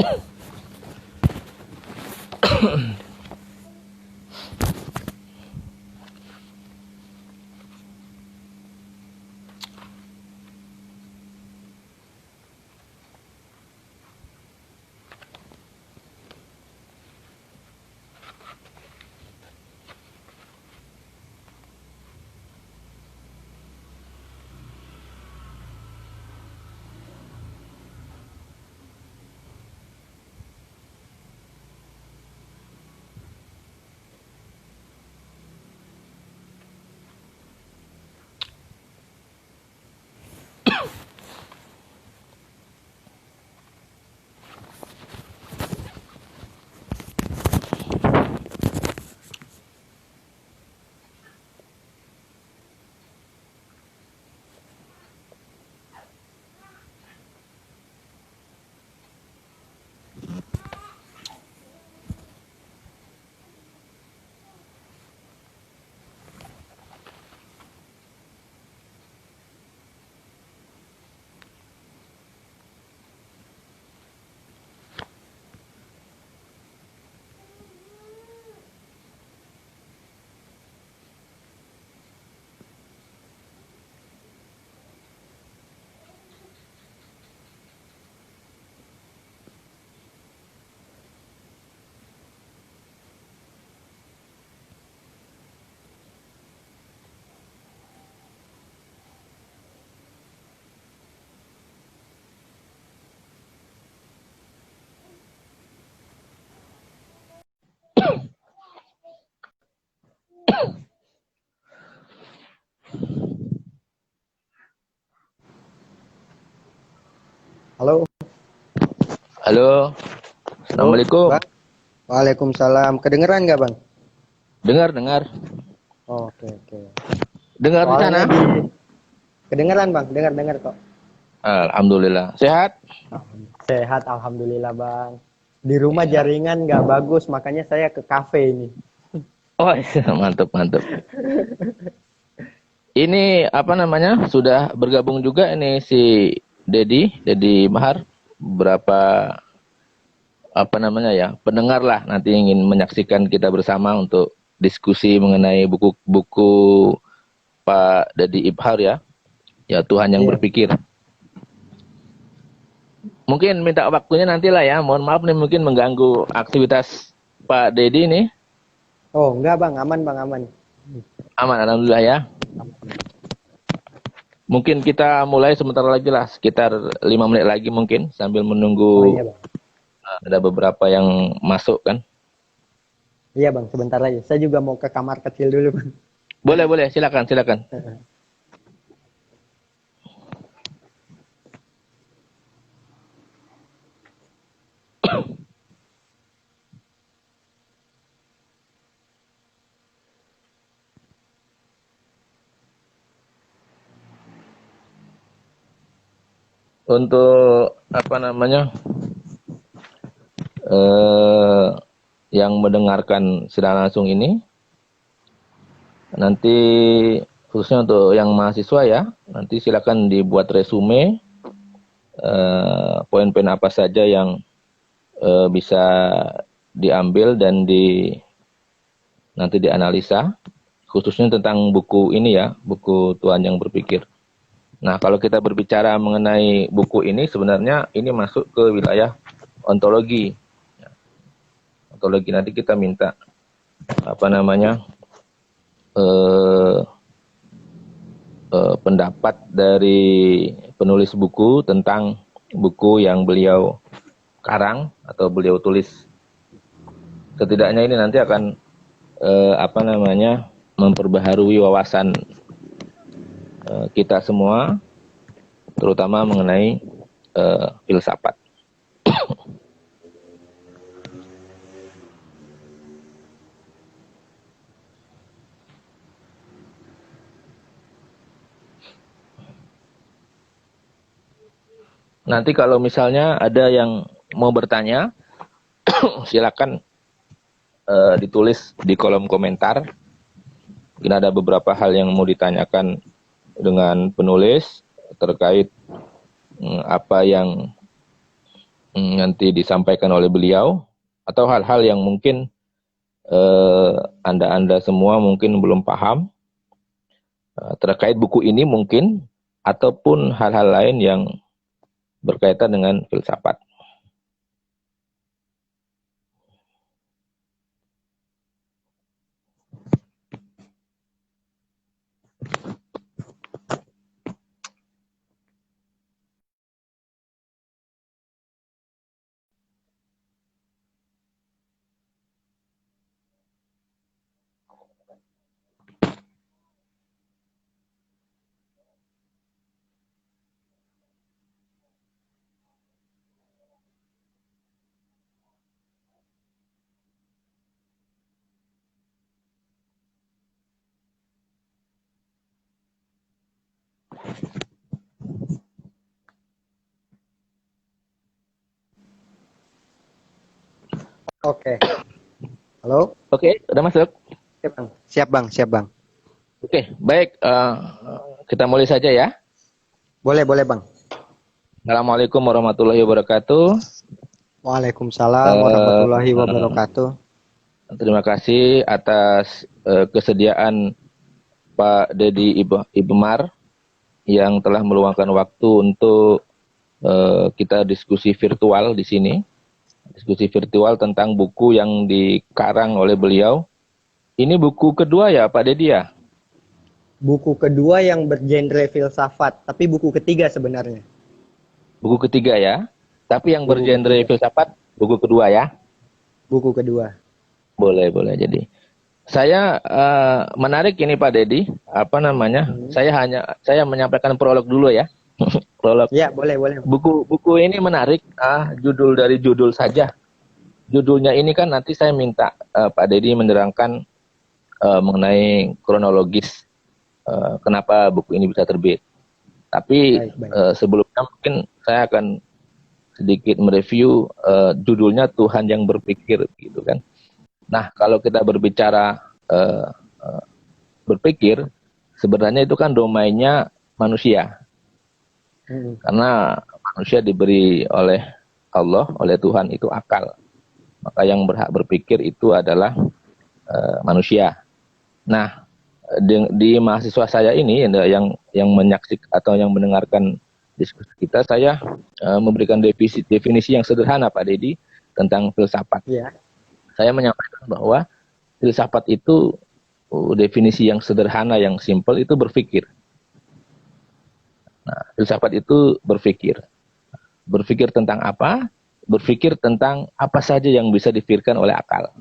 Halo, Halo, halo, Assalamualaikum. Bang. Waalaikumsalam. Kedengeran nggak, Bang? Dengar, dengar. Oke, oke. Dengar di Soalnya sana? kedengeran, Bang. Dengar kok. Alhamdulillah. Sehat? Sehat, alhamdulillah, Bang. Di rumah Ya. jaringan nggak bagus, makanya saya ke kafe ini. Oh, iya, mantap, mantap. Ini apa namanya? Sudah bergabung juga ini si Dedi Mahar. Berapa apa namanya ya? Pendengar lah nanti ingin menyaksikan kita bersama untuk diskusi mengenai buku-buku Pak Dedi Ibhar ya. Ya Tuhan yang Iya. berpikir. Mungkin minta waktunya nantilah ya. Mohon maaf nih mungkin mengganggu aktivitas Pak Dedi nih. Oh, enggak, Bang. Aman, Bang, aman. Aman, alhamdulillah ya. Mungkin kita mulai sebentar lagi lah, sekitar 5 menit lagi mungkin sambil Oh menunggu iya, Bang. ada beberapa yang masuk kan. Iya, Bang. Sebentar lagi. Saya juga mau ke kamar kecil dulu, Bang. Boleh, boleh, silakan, silakan. Untuk apa namanya eh, yang mendengarkan secara langsung ini, nanti khususnya untuk yang mahasiswa ya, nanti silakan dibuat resume poin-poin apa saja yang bisa diambil dan nanti dianalisa, khususnya tentang buku ini ya, buku Tuhan yang berpikir. Nah, kalau kita berbicara mengenai buku ini, sebenarnya ini masuk ke wilayah ontologi. Ontologi nanti kita minta apa namanya eh, pendapat dari penulis buku tentang buku yang beliau karang atau beliau tulis. Setidaknya ini nanti akan apa namanya memperbaharui wawasan kita semua, terutama mengenai filsafat. Nanti kalau misalnya ada yang mau bertanya, silakan ditulis di kolom komentar. Mungkin ada beberapa hal yang mau ditanyakan dengan penulis terkait apa yang nanti disampaikan oleh beliau, atau hal-hal yang mungkin Anda semua mungkin belum paham terkait buku ini mungkin, ataupun hal-hal lain yang berkaitan dengan filsafat. Oke. Halo? Oke, udah masuk? Oke, Bang. Siap, Bang. Siap, Bang. Oke, baik. Kita mulai saja ya. Boleh, Bang. Assalamualaikum warahmatullahi wabarakatuh. Waalaikumsalam warahmatullahi wabarakatuh. Terima kasih atas kesediaan Pak Deddy Ibemar yang telah meluangkan waktu untuk kita diskusi virtual di sini. Diskusi virtual tentang buku yang dikarang oleh beliau. Ini buku kedua ya Pak Deddy ya? Buku kedua yang bergenre filsafat, tapi buku ketiga sebenarnya. Buku ketiga ya? Tapi yang bergenre filsafat buku kedua ya? Buku kedua. Boleh. Jadi saya menarik ini Pak Deddy, apa namanya? Saya menyampaikan prolog dulu ya. Prolog. Ya, boleh. Buku ini menarik. Judul dari judul saja. Judulnya ini kan nanti saya minta Pak Deddy menerangkan mengenai kronologis kenapa buku ini bisa terbit. Tapi sebelumnya mungkin saya akan sedikit mereview judulnya Tuhan yang berpikir gitu kan. Nah, kalau kita berbicara berpikir, sebenarnya itu kan domainnya manusia. Karena manusia diberi oleh Allah, oleh Tuhan itu akal. Maka yang berhak berpikir itu adalah manusia. Nah, di mahasiswa saya ini yang menyaksikan atau yang mendengarkan diskusi kita, saya memberikan definisi yang sederhana Pak Deddy tentang filsafat. Ya. Saya menyampaikan bahwa filsafat itu definisi yang sederhana, yang simpel itu berpikir. Nah, filsafat itu berpikir. Berpikir tentang apa? Berpikir tentang apa saja yang bisa dipikirkan oleh akal.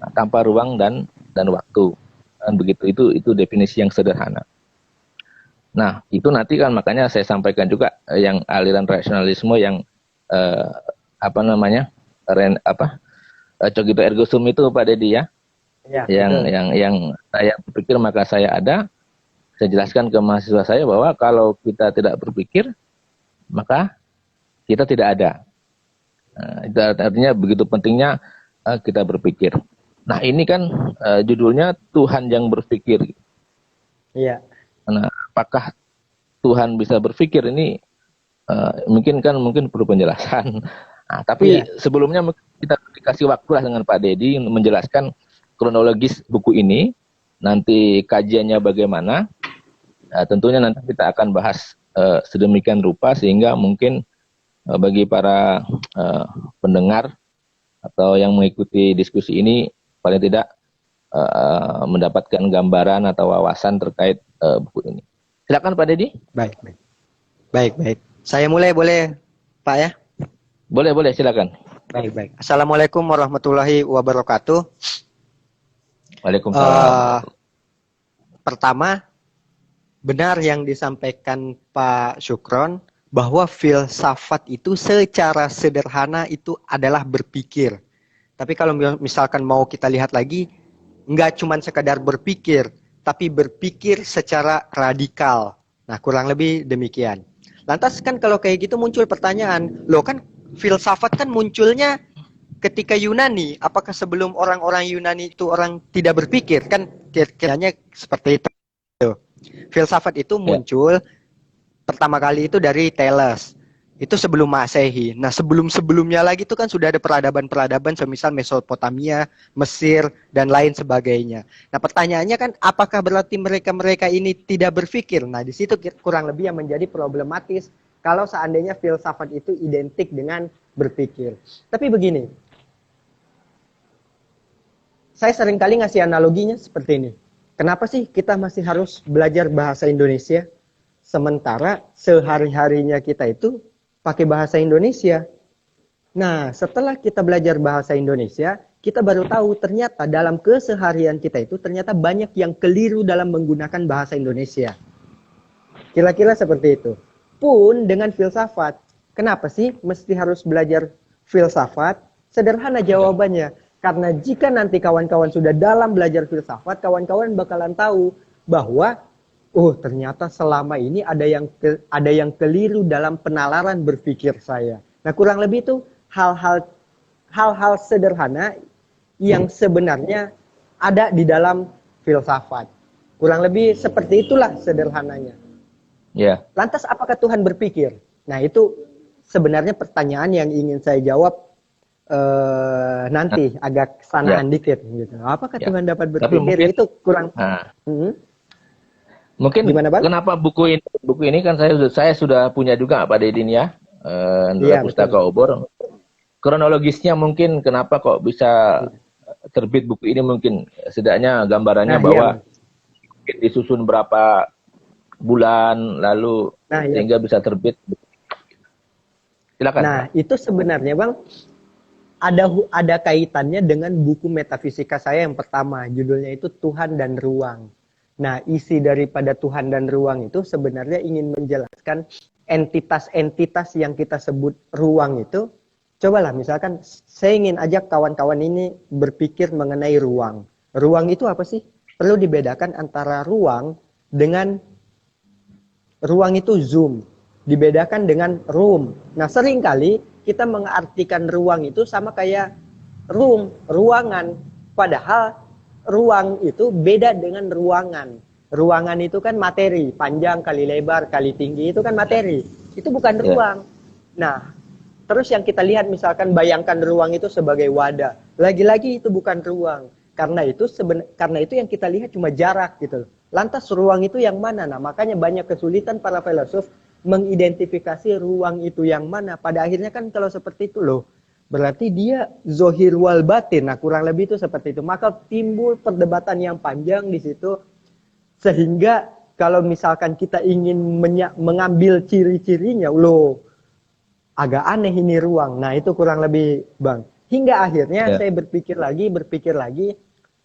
Nah, tanpa ruang dan waktu. Dan begitu, itu definisi yang sederhana. Nah, itu nanti kan makanya saya sampaikan juga yang aliran rasionalisme yang cogito ergo sum itu Pak Deddy ya. Ya, yang saya berpikir maka saya ada. Saya jelaskan ke mahasiswa saya bahwa kalau kita tidak berpikir, maka kita tidak ada. Nah, itu artinya begitu pentingnya kita berpikir. Nah, ini kan judulnya Tuhan yang berpikir. Iya. Nah, apakah Tuhan bisa berpikir ini mungkin perlu penjelasan. Nah, tapi sebelumnya kita dikasih waktu lah dengan Pak Deddy menjelaskan kronologis buku ini. Nanti kajiannya bagaimana. Nah, tentunya nanti kita akan bahas sedemikian rupa sehingga mungkin bagi para pendengar atau yang mengikuti diskusi ini paling tidak mendapatkan gambaran atau wawasan terkait buku ini. Silakan Pak Deddy. Baik. Saya mulai boleh Pak ya? Boleh silakan. Baik. Assalamualaikum warahmatullahi wabarakatuh. Waalaikumsalam. Pertama, benar yang disampaikan Pak Syukron bahwa filsafat itu secara sederhana itu adalah berpikir. Tapi kalau misalkan mau kita lihat lagi, nggak cuma sekadar berpikir, tapi berpikir secara radikal. Nah, kurang lebih demikian. Lantas kan kalau kayak gitu muncul pertanyaan, loh kan filsafat kan munculnya ketika Yunani. Apakah sebelum orang-orang Yunani itu orang tidak berpikir? Kan kiranya seperti itu. Filsafat itu muncul pertama kali itu dari Thales. Itu sebelum Masehi. Nah, sebelum-sebelumnya lagi itu kan sudah ada peradaban-peradaban semisal Mesopotamia, Mesir, dan lain sebagainya. Nah, pertanyaannya kan apakah berarti mereka-mereka ini tidak berpikir? Nah, di situ kurang lebih yang menjadi problematis kalau seandainya filsafat itu identik dengan berpikir. Tapi begini, saya seringkali ngasih analoginya seperti ini. Kenapa sih kita masih harus belajar bahasa Indonesia? Sementara sehari-harinya kita itu pakai bahasa Indonesia. Nah, setelah kita belajar bahasa Indonesia, kita baru tahu ternyata dalam keseharian kita itu ternyata banyak yang keliru dalam menggunakan bahasa Indonesia. Kira-kira seperti itu. Pun dengan filsafat. Kenapa sih mesti harus belajar filsafat? Sederhana jawabannya. Karena jika nanti kawan-kawan sudah dalam belajar filsafat, kawan-kawan bakalan tahu bahwa ternyata selama ini ada yang keliru dalam penalaran berpikir saya. Nah, kurang lebih itu hal-hal sederhana yang sebenarnya ada di dalam filsafat. Kurang lebih seperti itulah sederhananya. Ya. Lantas apakah Tuhan berpikir? Nah, itu sebenarnya pertanyaan yang ingin saya jawab nanti agak sanaan dikit gitu. Apakah Tuhan dapat berpikir? Mungkin, itu kurang. Mungkin gimana, Bang? Kenapa buku ini kan saya sudah punya juga Pak Dedin ya, Pustaka Obor. Kronologisnya mungkin kenapa kok bisa terbit buku ini, mungkin setidaknya gambarannya bahwa disusun berapa bulan lalu sehingga bisa terbit. Silakan. Nah, itu sebenarnya Bang ada kaitannya dengan buku metafisika saya yang pertama, judulnya itu Tuhan dan Ruang. Nah, isi daripada Tuhan dan Ruang itu sebenarnya ingin menjelaskan entitas-entitas yang kita sebut ruang itu. Cobalah misalkan saya ingin ajak kawan-kawan ini berpikir mengenai ruang. Ruang itu apa sih? Perlu dibedakan antara ruang dengan ruang itu zoom. Dibedakan dengan room. Nah, seringkali kita mengartikan ruang itu sama kayak room, ruangan. Padahal ruang itu beda dengan ruangan. Ruangan itu kan materi, panjang kali lebar kali tinggi itu kan materi. Itu bukan ruang. Nah, terus yang kita lihat misalkan bayangkan ruang itu sebagai wadah. Lagi-lagi itu bukan ruang. Karena itu yang kita lihat cuma jarak gitu. Lantas ruang itu yang mana? Nah, makanya banyak kesulitan para filosof mengidentifikasi ruang itu yang mana. Pada akhirnya kan kalau seperti itu loh, berarti dia zohir wal batin. Nah, kurang lebih itu seperti itu. Maka timbul perdebatan yang panjang di situ. Sehingga kalau misalkan kita ingin mengambil ciri-cirinya, loh, agak aneh ini ruang. Nah, itu kurang lebih, Bang. Hingga akhirnya saya berpikir lagi,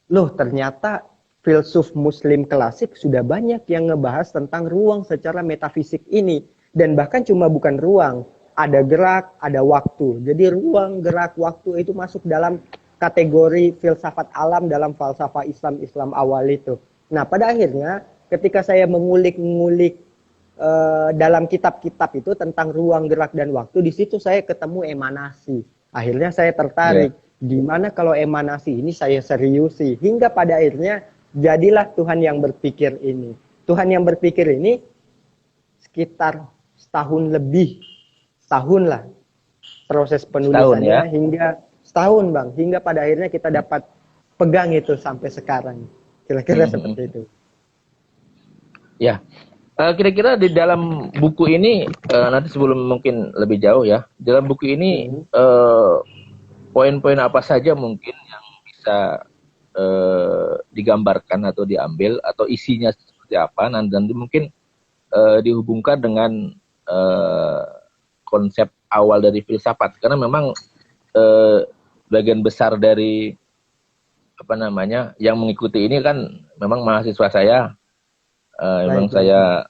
loh, ternyata filsuf muslim klasik sudah banyak yang ngebahas tentang ruang secara metafisik ini. Dan bahkan cuma bukan ruang, ada gerak, ada waktu. Jadi ruang, gerak, waktu itu masuk dalam kategori filsafat alam dalam falsafah Islam awal itu. Nah, pada akhirnya ketika saya mengulik-ngulik dalam kitab-kitab itu tentang ruang, gerak, dan waktu, di situ saya ketemu emanasi. Akhirnya saya tertarik. Gimana kalau emanasi ini saya seriusi? Hingga pada akhirnya jadilah Tuhan yang berpikir ini. Tuhan yang berpikir ini sekitar setahun lah proses penulisannya, hingga setahun, Bang, hingga pada akhirnya kita dapat pegang itu sampai sekarang. Kira-kira seperti itu. Ya, kira-kira di dalam buku ini nanti sebelum mungkin lebih jauh ya, dalam buku ini poin-poin apa saja mungkin yang bisa digambarkan atau diambil, atau isinya seperti apa, nanti mungkin dihubungkan dengan konsep awal dari filsafat, karena memang bagian besar dari yang mengikuti ini kan memang mahasiswa saya, memang saya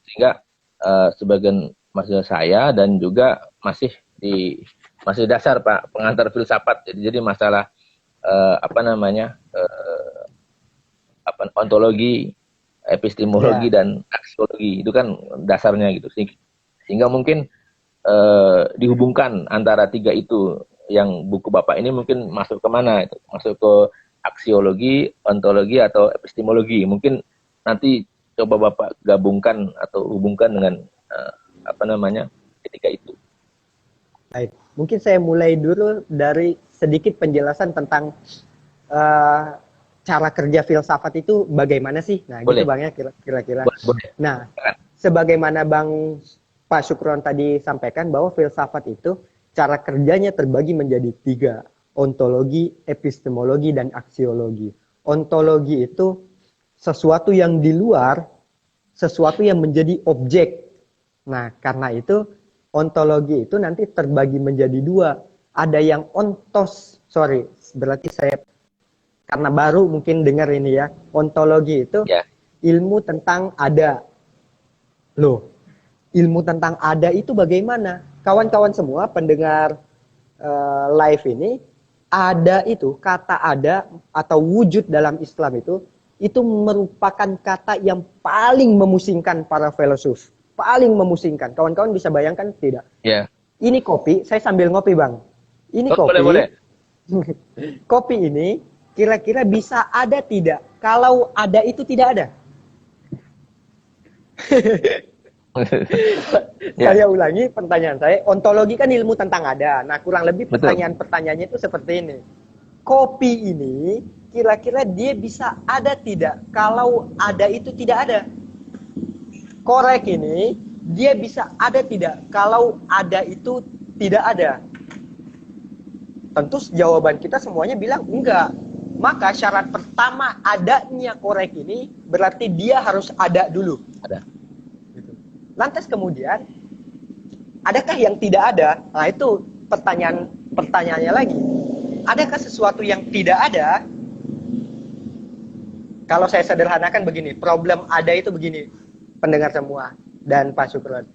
sehingga sebagian mahasiswa saya dan juga masih dasar Pak, pengantar filsafat, jadi masalah ontologi, epistemologi dan aksiologi itu kan dasarnya gitu, sehingga mungkin dihubungkan antara tiga itu. Yang buku Bapak ini mungkin masuk ke mana itu? Masuk ke aksiologi, ontologi, atau epistemologi. Mungkin nanti coba Bapak gabungkan atau hubungkan dengan ketika itu. Baik, mungkin saya mulai dulu dari sedikit penjelasan tentang eh, cara kerja filsafat itu bagaimana sih? Nah, gitu Boleh, Bang ya kira-kira. boleh, boleh. Nah, sebagaimana Bang Pak Syukron tadi sampaikan bahwa filsafat itu cara kerjanya terbagi menjadi tiga, ontologi, epistemologi, dan aksiologi. Ontologi itu sesuatu yang di luar, sesuatu yang menjadi objek. Nah, karena itu ontologi itu nanti terbagi menjadi dua. Ada yang berarti saya karena baru mungkin dengar ini ya. Ontologi itu Ya, ilmu tentang ada. Loh, ilmu tentang ada itu bagaimana? Kawan-kawan semua pendengar live ini, ada itu, kata ada atau wujud dalam Islam itu merupakan kata yang paling memusingkan para filosof. Paling memusingkan. Kawan-kawan bisa bayangkan tidak? ya. Ini kopi, saya sambil ngopi Bang. Ini Oh, kopi. boleh, boleh. Kopi ini kira-kira bisa ada tidak? Kalau ada itu tidak ada. Ya, Saya ulangi pertanyaan saya. Ontologi kan ilmu tentang ada. Nah, kurang lebih betul. pertanyaan-pertanyaannya itu seperti ini. Kopi ini kira-kira dia bisa ada tidak? Kalau ada itu tidak ada. Korek ini dia bisa ada tidak? Kalau ada itu tidak ada. Tentu jawaban kita semuanya bilang enggak. Maka syarat pertama adanya korek ini berarti dia harus ada dulu. Ada. Lantas kemudian, adakah yang tidak ada? Nah itu pertanyaannya lagi. Adakah sesuatu yang tidak ada? Kalau saya sederhanakan begini, problem ada itu begini, pendengar semua dan Pak Syukron.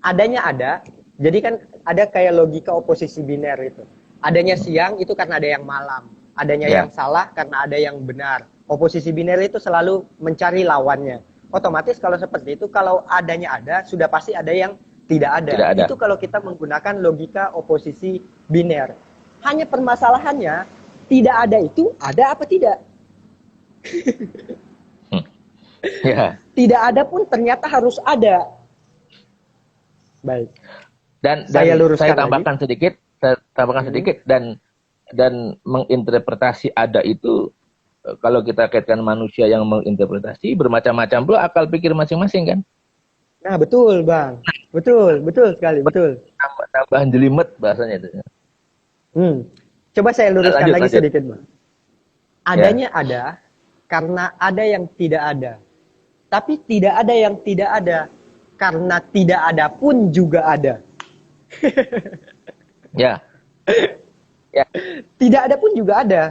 Adanya ada, jadi kan ada kayak logika oposisi biner itu. Adanya siang itu karena ada yang malam. Adanya Ya. yang salah karena ada yang benar. Oposisi biner itu selalu mencari lawannya. Otomatis kalau seperti itu, kalau adanya ada, sudah pasti ada yang tidak ada. Tidak ada. Itu kalau kita menggunakan logika oposisi biner. Hanya permasalahannya, tidak ada itu ada apa tidak? Ya. Tidak ada pun ternyata harus ada. Baik. Dan Saya luruskan saya tambahkan lagi. sedikit, dan menginterpretasi ada itu, kalau kita kaitkan manusia yang menginterpretasi, bermacam-macam pula akal pikir masing-masing kan. Nah, betul, Bang. Betul sekali, betul. Tambahan jelimet bahasanya itu. Coba saya luruskan lagi Lanjut. sedikit, Bang. Adanya ada karena ada yang tidak ada. Tapi tidak ada yang tidak ada karena tidak ada pun juga ada. Ya. Ya. Tidak ada pun juga ada.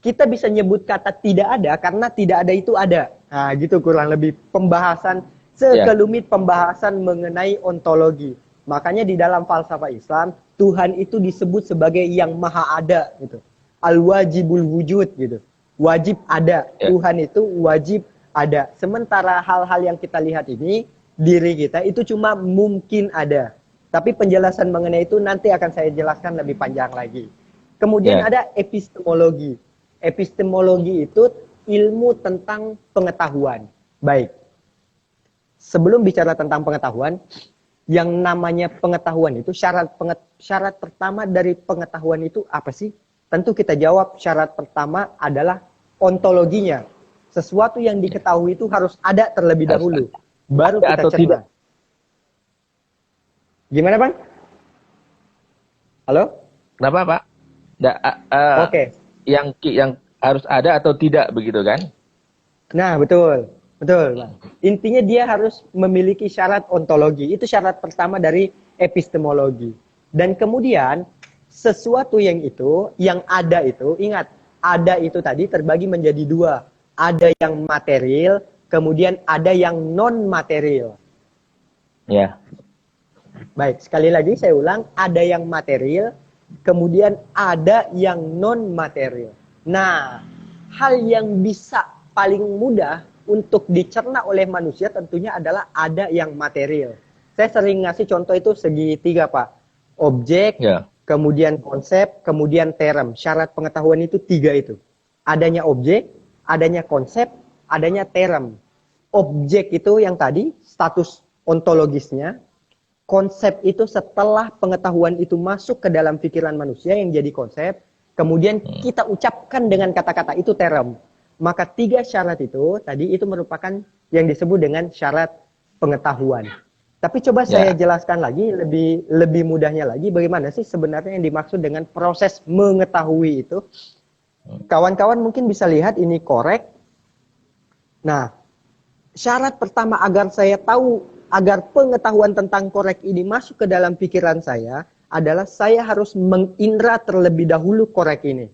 Kita bisa nyebut kata tidak ada karena tidak ada itu ada. Nah, gitu kurang lebih pembahasan sekelumit pembahasan mengenai ontologi. Makanya di dalam falsafah Islam, Tuhan itu disebut sebagai yang maha ada gitu. Al-wajibul wujud gitu. Wajib ada. Ya. Tuhan itu wajib ada. Sementara hal-hal yang kita lihat ini, diri kita itu cuma mungkin ada. Tapi penjelasan mengenai itu nanti akan saya jelaskan lebih panjang lagi. Kemudian ada epistemologi. Epistemologi itu ilmu tentang pengetahuan. Baik. Sebelum bicara tentang pengetahuan, yang namanya pengetahuan itu syarat pertama dari pengetahuan itu apa sih? Tentu kita jawab syarat pertama adalah ontologinya. Sesuatu yang diketahui itu harus ada terlebih dahulu. Baru kita cerna. Tidak. Gimana, Bang? Halo? Kenapa, Pak? Oke. Yang harus ada atau tidak begitu kan? Nah, betul, Bang. Intinya dia harus memiliki syarat ontologi. Itu syarat pertama dari epistemologi. Dan kemudian sesuatu yang ada itu, ingat, ada itu tadi terbagi menjadi dua. Ada yang material, kemudian ada yang non material. Ya. Baik, sekali lagi saya ulang, ada yang material, kemudian ada yang non material. Nah, hal yang bisa paling mudah untuk dicerna oleh manusia tentunya adalah ada yang material. Saya sering ngasih contoh itu segitiga, Pak. Objek, kemudian konsep, kemudian term. Syarat pengetahuan itu tiga itu. Adanya objek, adanya konsep, adanya term. Objek itu yang tadi, status ontologisnya. konsep itu setelah pengetahuan itu masuk ke dalam pikiran manusia yang jadi konsep, kemudian kita ucapkan dengan kata-kata itu term. Maka 3 syarat itu tadi itu merupakan yang disebut dengan syarat pengetahuan. Tapi coba saya jelaskan lagi lebih mudahnya lagi bagaimana sih sebenarnya yang dimaksud dengan proses mengetahui itu. Kawan-kawan mungkin bisa lihat ini korek. Nah, syarat pertama agar saya tahu, agar pengetahuan tentang korek ini masuk ke dalam pikiran saya adalah saya harus mengindra terlebih dahulu korek ini.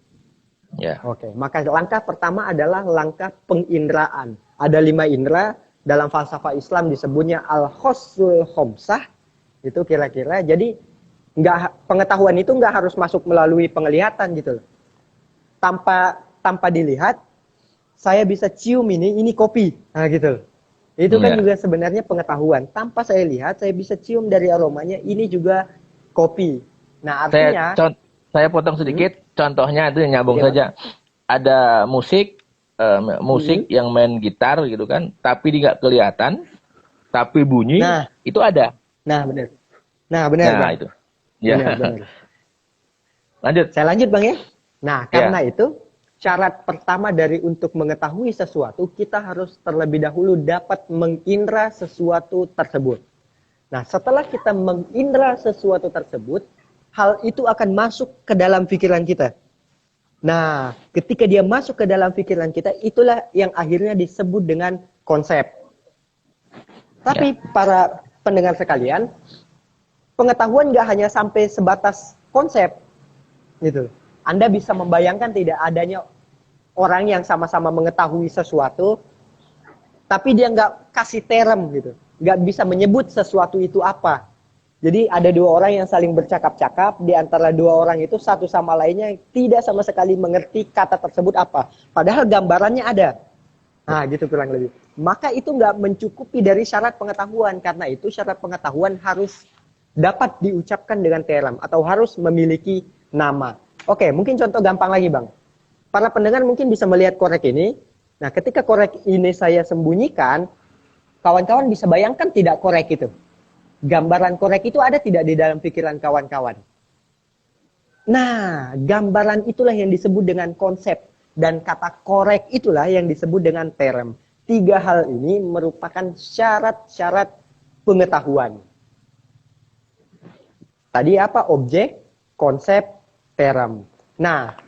Oke, maka langkah pertama adalah langkah penginderaan. Ada 5 indera, dalam falsafah Islam disebutnya al-khossul khomsah. Itu kira-kira, jadi pengetahuan itu nggak harus masuk melalui penglihatan gitu loh. Tanpa dilihat, saya bisa cium ini kopi. Nah gitu loh. Itu kan juga sebenarnya pengetahuan. Tanpa saya lihat, saya bisa cium dari aromanya, ini juga kopi. Nah artinya... Saya potong sedikit, contohnya itu nyambung saja. Ada musik yang main gitar gitu kan, tapi dia nggak kelihatan, tapi bunyi, itu ada. Nah benar. Nah Bang. Itu. Ya. Benar. Lanjut. Saya lanjut Bang ya. Nah karena itu, syarat pertama dari untuk mengetahui sesuatu, kita harus terlebih dahulu dapat mengindra sesuatu tersebut. Nah setelah kita mengindra sesuatu tersebut, hal itu akan masuk ke dalam pikiran kita. Nah, ketika dia masuk ke dalam pikiran kita, itulah yang akhirnya disebut dengan konsep. Tapi para pendengar sekalian, pengetahuan nggak hanya sampai sebatas konsep, gitu. Anda bisa membayangkan tidak adanya orang yang sama-sama mengetahui sesuatu, tapi dia nggak kasih term, gitu, nggak bisa menyebut sesuatu itu apa. Jadi ada 2 orang yang saling bercakap-cakap, di antara 2 orang itu satu sama lainnya tidak sama sekali mengerti kata tersebut apa. Padahal gambarannya ada. Nah gitu kurang lebih. Maka itu nggak mencukupi dari syarat pengetahuan. Karena itu syarat pengetahuan harus dapat diucapkan dengan term atau harus memiliki nama. Oke, mungkin contoh gampang lagi Bang. Para pendengar mungkin bisa melihat korek ini. Nah ketika korek ini saya sembunyikan, kawan-kawan bisa bayangkan tidak korek itu. Gambaran korek itu ada tidak di dalam pikiran kawan-kawan? Nah, gambaran itulah yang disebut dengan konsep. Dan kata korek itulah yang disebut dengan term. 3 hal ini merupakan syarat-syarat pengetahuan. Tadi apa? Objek, konsep, term. Nah,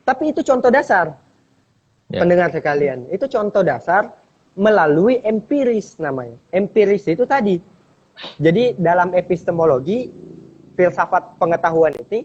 tapi itu contoh dasar. Pendengar sekalian. Itu contoh dasar melalui empiris namanya. Empiris itu tadi. Jadi dalam epistemologi, filsafat pengetahuan ini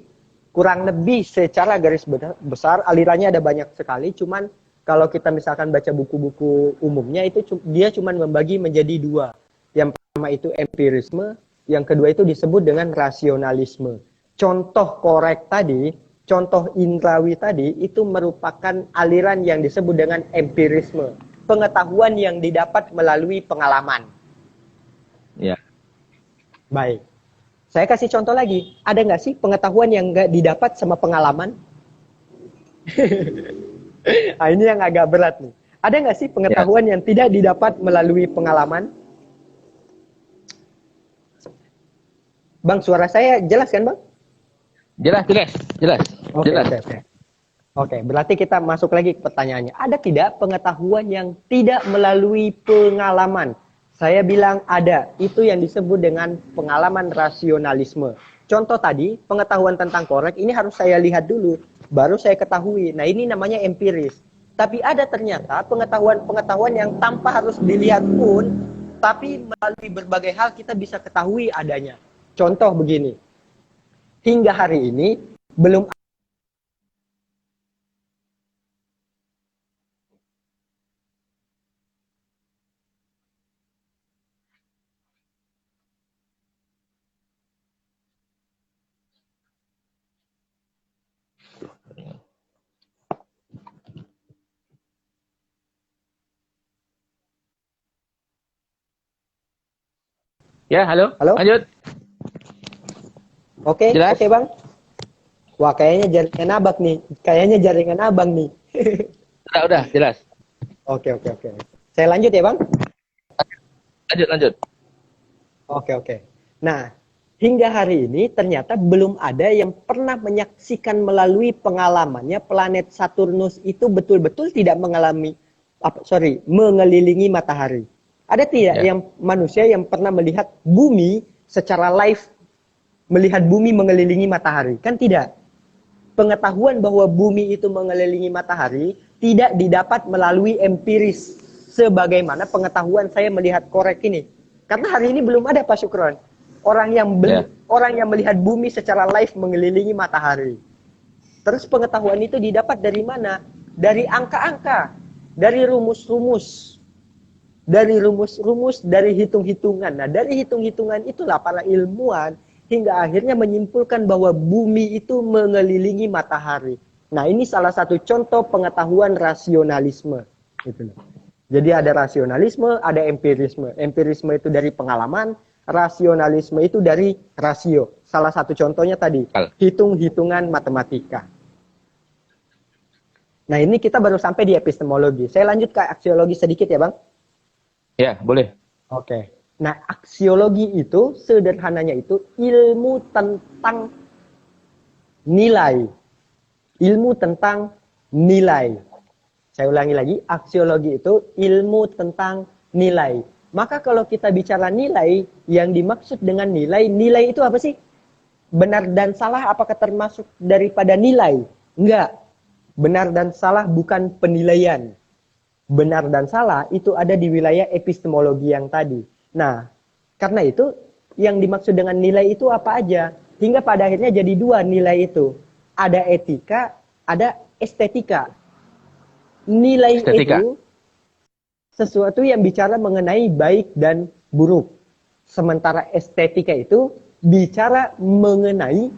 kurang lebih secara garis besar, alirannya ada banyak sekali, cuman kalau kita misalkan baca buku-buku umumnya, itu dia cuman membagi menjadi 2. Yang pertama itu empirisme, yang kedua itu disebut dengan rasionalisme. Contoh korek tadi, contoh indrawi tadi, itu merupakan aliran yang disebut dengan empirisme. Pengetahuan yang didapat melalui pengalaman. Ya. Baik. Saya kasih contoh lagi. Ada nggak sih pengetahuan yang nggak didapat sama pengalaman? Nah, ini yang agak berat nih. Ada nggak sih pengetahuan yang tidak didapat melalui pengalaman? Bang, suara saya jelas kan Bang? Jelas. Oke, berarti kita masuk lagi ke pertanyaannya. Ada tidak pengetahuan yang tidak melalui pengalaman? Saya bilang ada, itu yang disebut dengan pengalaman rasionalisme. Contoh tadi, pengetahuan tentang korek, ini harus saya lihat dulu, baru saya ketahui. Nah ini namanya empiris. Tapi ada ternyata pengetahuan-pengetahuan yang tanpa harus dilihat pun, tapi melalui berbagai hal kita bisa ketahui adanya. Contoh begini, hingga hari ini, belum Ya, halo? Lanjut. Oke, Bang. Wah, kayaknya jaringan abang nih. Udah, jelas. Oke. Saya lanjut ya, Bang? Lanjut. Oke. Nah, hingga hari ini ternyata belum ada yang pernah menyaksikan melalui pengalamannya planet Saturnus itu betul-betul tidak mengelilingi matahari. Ada tidak Ya. yang manusia yang pernah melihat bumi secara live, melihat bumi mengelilingi matahari? Kan tidak. Pengetahuan bahwa bumi itu mengelilingi matahari tidak didapat melalui empiris sebagaimana pengetahuan saya melihat korek ini. Karena hari ini belum ada, Pak Syukron. Orang yang melihat bumi secara live mengelilingi matahari. Terus pengetahuan itu didapat dari mana? Dari angka-angka, dari rumus-rumus, dari hitung-hitungan. Nah, dari hitung-hitungan itulah para ilmuwan hingga akhirnya menyimpulkan bahwa bumi itu mengelilingi matahari. Nah, ini salah satu contoh pengetahuan rasionalisme. Gitu. Jadi ada rasionalisme, ada empirisme. Empirisme itu dari pengalaman, rasionalisme itu dari rasio. Salah satu contohnya tadi, hitung-hitungan matematika. Nah, ini kita baru sampai di epistemologi. Saya lanjut ke aksiologi sedikit ya, Bang. Ya, boleh. Oke. Nah, aksiologi itu sederhananya itu ilmu tentang nilai. Ilmu tentang nilai. Saya ulangi lagi, aksiologi itu ilmu tentang nilai. Maka kalau kita bicara nilai, yang dimaksud dengan nilai, nilai itu apa sih? Benar dan salah apakah termasuk daripada nilai? Enggak. Benar dan salah bukan penilaian. Benar dan salah itu ada di wilayah epistemologi yang tadi. Nah, karena itu yang dimaksud dengan nilai itu apa aja? Hingga pada akhirnya jadi dua nilai itu. Ada etika, ada estetika. Nilai Estetika. itu sesuatu yang bicara mengenai baik dan buruk. Sementara estetika itu bicara mengenai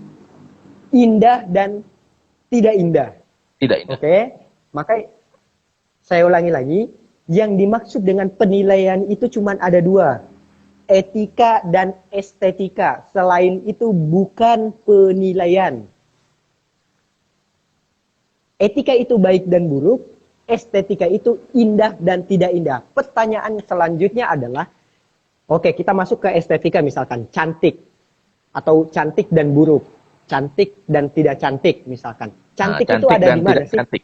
indah dan tidak indah. Tidak indah. Oke, maka saya ulangi lagi, yang dimaksud dengan penilaian itu cuma ada dua, etika dan estetika. Selain itu bukan penilaian. Etika itu baik dan buruk, estetika itu indah dan tidak indah. Pertanyaan selanjutnya adalah, oke, kita masuk ke estetika misalkan, cantik. Atau cantik dan buruk. Cantik dan tidak cantik misalkan. Cantik itu ada di mana sih? Cantik.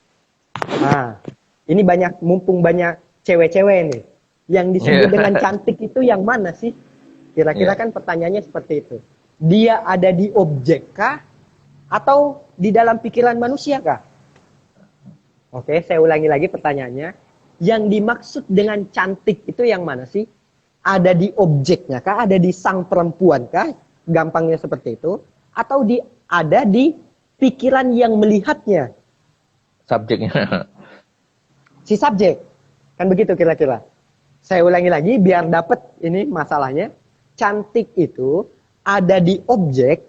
Nah, ini mumpung banyak cewek-cewek nih. Yang disebut dengan cantik itu yang mana sih? Kira-kira kan pertanyaannya seperti itu. Dia ada di objek kah? Atau di dalam pikiran manusia kah? Oke, saya ulangi lagi pertanyaannya. Yang dimaksud dengan cantik itu yang mana sih? Ada di objeknya kah? Ada di sang perempuan kah? Gampangnya seperti itu. Atau ada di pikiran yang melihatnya? Subjeknya. Si subjek. Kan begitu kira-kira. Saya ulangi lagi biar dapat ini masalahnya. Cantik itu ada di objek,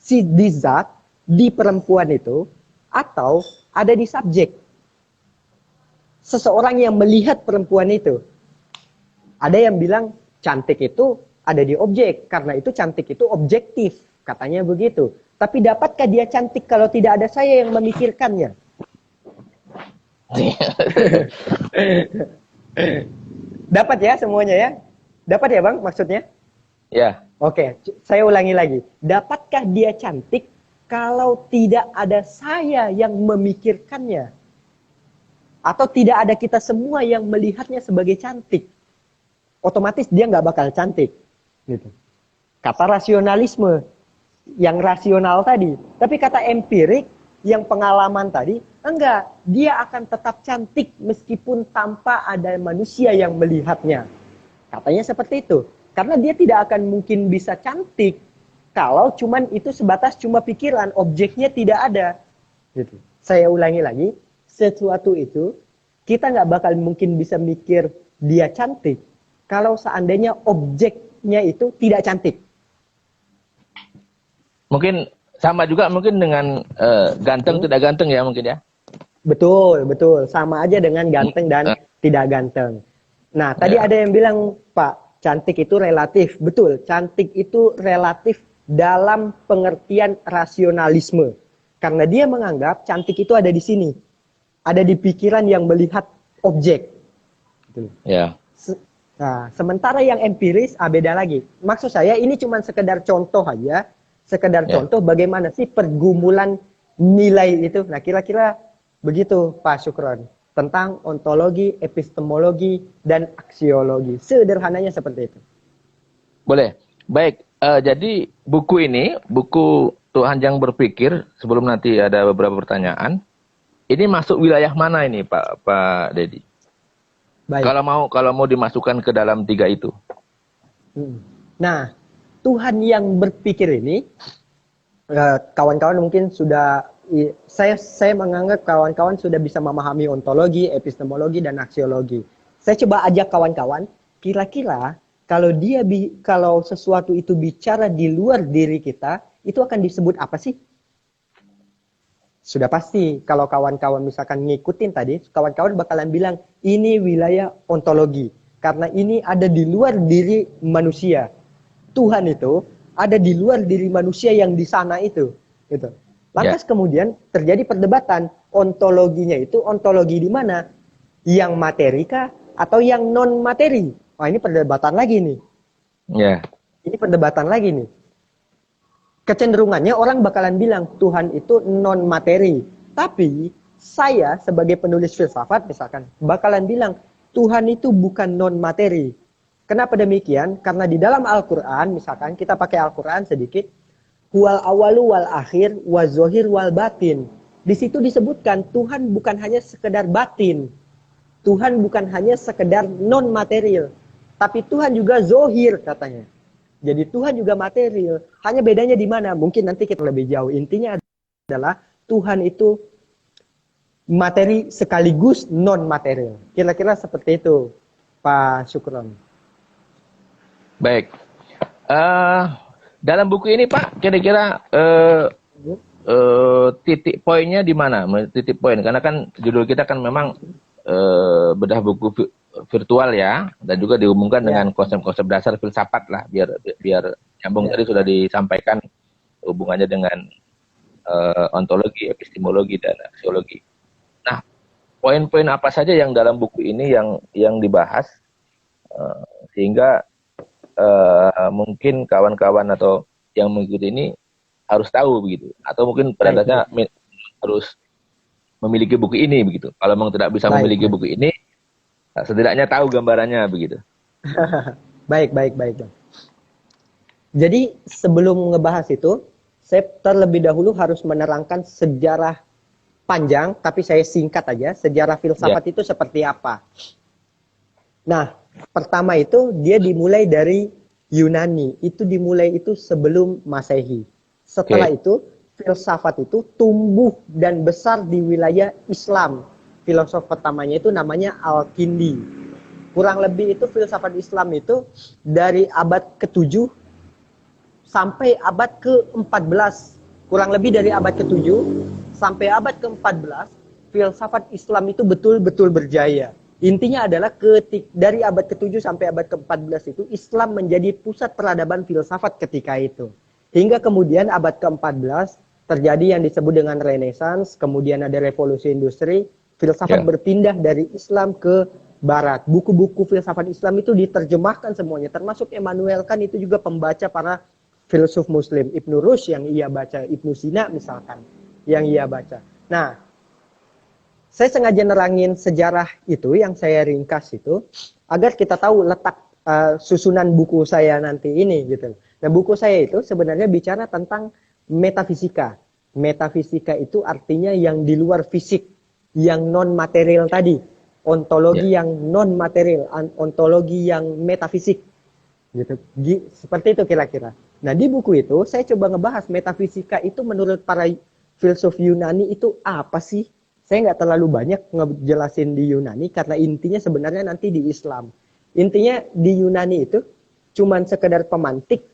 di zat, di perempuan itu, atau ada di subjek. Seseorang yang melihat perempuan itu. Ada yang bilang cantik itu ada di objek. Karena itu cantik itu objektif. Katanya begitu. Tapi dapatkah dia cantik kalau tidak ada saya yang memikirkannya? Dapat ya semuanya ya? Dapat ya Bang maksudnya? Ya. Oke, saya ulangi lagi. Dapatkah dia cantik kalau tidak ada saya yang memikirkannya? Atau tidak ada kita semua yang melihatnya sebagai cantik? Otomatis dia nggak bakal cantik. Gitu. Kata rasionalisme, yang rasional tadi. Tapi kata empirik, yang pengalaman tadi, enggak. Dia akan tetap cantik meskipun tanpa ada manusia yang melihatnya. Katanya seperti itu. Karena dia tidak akan mungkin bisa cantik kalau cuman itu sebatas cuma pikiran, objeknya tidak ada. Gitu. Saya ulangi lagi, sesuatu itu kita nggak bakal mungkin bisa mikir dia cantik kalau seandainya objeknya itu tidak cantik. Mungkin sama juga mungkin dengan ganteng tidak ganteng ya mungkin ya. Betul, betul. Sama aja dengan ganteng dan tidak ganteng. Nah, tadi ada yang bilang, Pak, cantik itu relatif. Betul, cantik itu relatif dalam pengertian rasionalisme. Karena dia menganggap cantik itu ada di sini. Ada di pikiran yang melihat objek. Gitu. Ya. Nah, sementara yang empiris beda lagi. Maksud saya ini cuma sekedar contoh aja, sekedar Ya. contoh bagaimana sih pergumulan nilai itu. Nah, kira-kira begitu Pak Syukron tentang ontologi, epistemologi, dan aksiologi. Sederhananya seperti itu. Boleh. Baik. Jadi buku ini, buku Tuhan yang berpikir, sebelum nanti ada beberapa pertanyaan, ini masuk wilayah mana ini Pak Dedi? Baik. Kalau mau dimasukkan ke dalam tiga itu. Nah, Tuhan yang berpikir ini, kawan-kawan mungkin sudah, saya menganggap kawan-kawan sudah bisa memahami ontologi, epistemologi, dan aksiologi. Saya coba ajak kawan-kawan, kira-kira kalau sesuatu itu bicara di luar diri kita, itu akan disebut apa sih? Sudah pasti kalau kawan-kawan misalkan ngikutin tadi, kawan-kawan bakalan bilang ini wilayah ontologi. Karena ini ada di luar diri manusia. Tuhan itu ada di luar diri manusia yang di sana itu. Gitu. Lantas kemudian terjadi perdebatan. Ontologinya itu ontologi di mana? Yang materi kah? Atau yang non-materi? Wah, ini perdebatan lagi nih. Ya. Ini perdebatan lagi nih. Kecenderungannya orang bakalan bilang Tuhan itu non materi. Tapi saya sebagai penulis filsafat misalkan bakalan bilang Tuhan itu bukan non materi. Kenapa demikian? Karena di dalam Al-Quran misalkan kita pakai Al-Quran sedikit, wal awalu wal akhir wa zohir wal batin. Di situ disebutkan Tuhan bukan hanya sekedar batin. Tuhan bukan hanya sekedar non material, tapi Tuhan juga zohir katanya. Jadi Tuhan juga material. Hanya bedanya di mana? Mungkin nanti kita lebih jauh. Intinya adalah Tuhan itu materi sekaligus non material. Kira-kira seperti itu, Pak Syukron. Baik. Dalam buku ini Pak, kira-kira titik poinnya di mana? Titik poin, karena kan judul kita kan memang bedah buku virtual ya, dan juga dihubungkan dengan konsep-konsep dasar filsafat lah, biar nyambung. Tadi sudah disampaikan hubungannya dengan ontologi, epistemologi, dan aksiologi. Nah, poin-poin apa saja yang dalam buku ini yang dibahas sehingga mungkin kawan-kawan atau yang mengikuti ini harus tahu begitu, atau mungkin pada dasarnya harus memiliki buku ini begitu. Kalau memang tidak bisa memiliki buku ini, setidaknya tahu gambarannya begitu. Baik. Jadi sebelum ngebahas itu, saya terlebih dahulu harus menerangkan sejarah panjang, tapi saya singkat aja, sejarah filsafat itu seperti apa. Nah, pertama itu dia dimulai dari Yunani, itu dimulai itu sebelum Masehi. Setelah itu, filsafat itu tumbuh dan besar di wilayah Islam. Filosof pertamanya itu namanya Al-Kindi. Kurang lebih itu filsafat Islam itu dari abad ke-7 sampai abad ke-14. Kurang lebih dari abad ke-7 sampai abad ke-14, filsafat Islam itu betul-betul berjaya. Intinya adalah dari abad ke-7 sampai abad ke-14 itu Islam menjadi pusat peradaban filsafat ketika itu. Hingga kemudian abad ke-14 terjadi yang disebut dengan Renaissance, kemudian ada revolusi industri, filsafat berpindah dari Islam ke Barat. Buku-buku filsafat Islam itu diterjemahkan semuanya, termasuk Immanuel Kant itu juga pembaca para filsuf Muslim. Ibnu Rushd yang ia baca, Ibnu Sina misalkan yang ia baca. Nah, saya sengaja nerangin sejarah itu yang saya ringkas itu agar kita tahu letak susunan buku saya nanti ini gitu. Nah, buku saya itu sebenarnya bicara tentang metafisika. Metafisika itu artinya yang di luar fisik, yang non material tadi. Ontologi yang non material, ontologi yang metafisik. Gitu. Seperti itu kira-kira. Nah, di buku itu saya coba ngebahas metafisika itu menurut para filsuf Yunani itu apa sih? Saya nggak terlalu banyak ngejelasin di Yunani karena intinya sebenarnya nanti di Islam. Intinya di Yunani itu cuman sekedar pemantik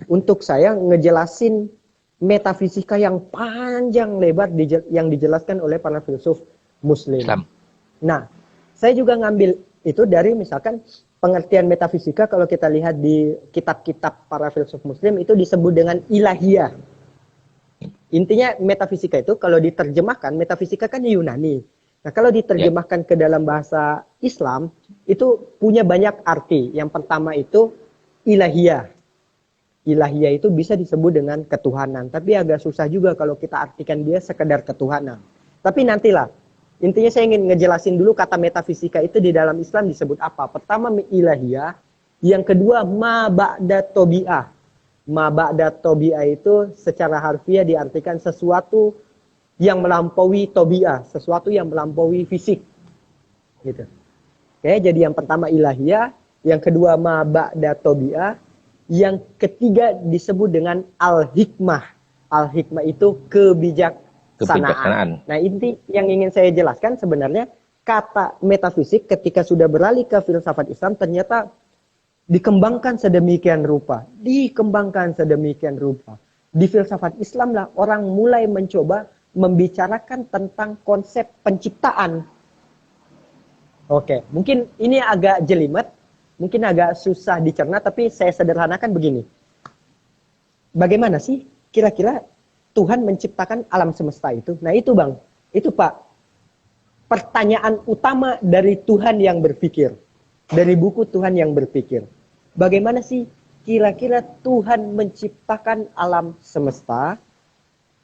untuk saya ngejelasin metafisika yang panjang lebar yang dijelaskan oleh para filsuf Muslim. Islam. Nah, saya juga ngambil itu dari misalkan pengertian metafisika kalau kita lihat di kitab-kitab para filsuf Muslim itu disebut dengan ilahiyah. Intinya metafisika itu kalau diterjemahkan, metafisika kan Yunani. Nah, kalau diterjemahkan ke dalam bahasa Islam, itu punya banyak arti. Yang pertama itu ilahiyah. Ilahiyah itu bisa disebut dengan ketuhanan. Tapi agak susah juga kalau kita artikan dia sekedar ketuhanan. Tapi nantilah. Intinya saya ingin ngejelasin dulu kata metafisika itu di dalam Islam disebut apa. Pertama ilahiyah. Yang kedua ma ba'da tobi'ah. Ma ba'da tobi'ah itu secara harfiah diartikan sesuatu yang melampaui tobi'ah. Sesuatu yang melampaui fisik. Gitu. Oke, jadi yang pertama ilahiyah. Yang kedua ma ba'da tobi'ah. Yang ketiga disebut dengan al-hikmah. Al-hikmah itu kebijaksanaan. Nah, inti yang ingin saya jelaskan sebenarnya kata metafisik ketika sudah beralih ke filsafat Islam ternyata dikembangkan sedemikian rupa. Dikembangkan sedemikian rupa. Di filsafat Islam lah orang mulai mencoba membicarakan tentang konsep penciptaan. Oke, mungkin ini agak jelimet. Mungkin agak susah dicerna, tapi saya sederhanakan begini. Bagaimana sih kira-kira Tuhan menciptakan alam semesta itu? Nah itu Bang, itu Pak. Pertanyaan utama dari Tuhan yang berpikir. Dari buku Tuhan yang berpikir. Bagaimana sih kira-kira Tuhan menciptakan alam semesta?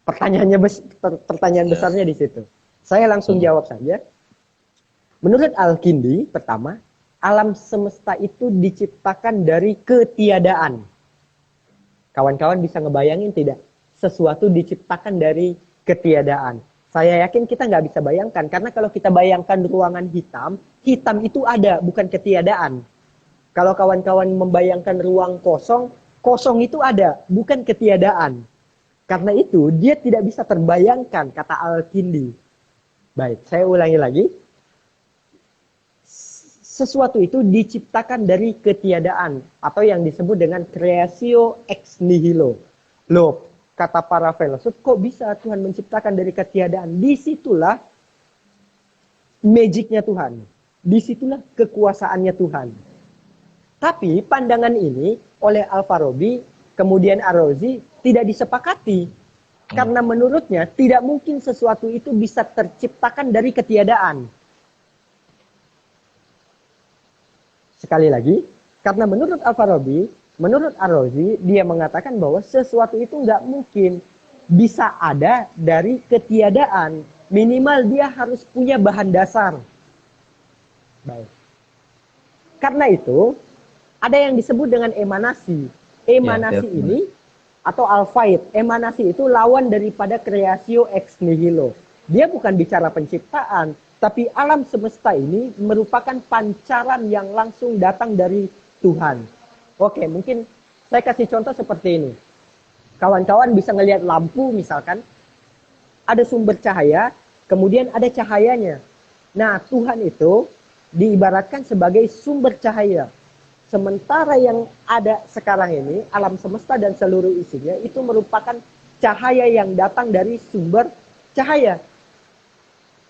Pertanyaan besarnya di situ. Saya langsung jawab saja. Menurut Al-Kindi, pertama, alam semesta itu diciptakan dari ketiadaan. Kawan-kawan bisa ngebayangin tidak? Sesuatu diciptakan dari ketiadaan. Saya yakin kita nggak bisa bayangkan. Karena kalau kita bayangkan ruangan hitam, hitam itu ada, bukan ketiadaan. Kalau kawan-kawan membayangkan ruang kosong, kosong itu ada, bukan ketiadaan. Karena itu, dia tidak bisa terbayangkan, kata Al-Kindi. Baik, saya ulangi lagi. Sesuatu itu diciptakan dari ketiadaan atau yang disebut dengan creatio ex nihilo. Loh, kata para filsuf, kok bisa Tuhan menciptakan dari ketiadaan? Disitulah magicnya Tuhan. Disitulah kekuasaannya Tuhan. Tapi pandangan ini oleh Al-Farabi, kemudian Ar-Razi tidak disepakati. Karena menurutnya tidak mungkin sesuatu itu bisa terciptakan dari ketiadaan. Sekali lagi, karena menurut Al-Farabi, menurut Ar-Razi, dia mengatakan bahwa sesuatu itu nggak mungkin bisa ada dari ketiadaan. Minimal dia harus punya bahan dasar. Baik. Karena itu, ada yang disebut dengan emanasi. Emanasi ini, atau al-faid, emanasi itu lawan daripada creatio ex nihilo. Dia bukan bicara penciptaan, tapi alam semesta ini merupakan pancaran yang langsung datang dari Tuhan. Oke, mungkin saya kasih contoh seperti ini. Kawan-kawan bisa ngelihat lampu misalkan. Ada sumber cahaya, kemudian ada cahayanya. Nah, Tuhan itu diibaratkan sebagai sumber cahaya. Sementara yang ada sekarang ini, alam semesta dan seluruh isinya, itu merupakan cahaya yang datang dari sumber cahaya.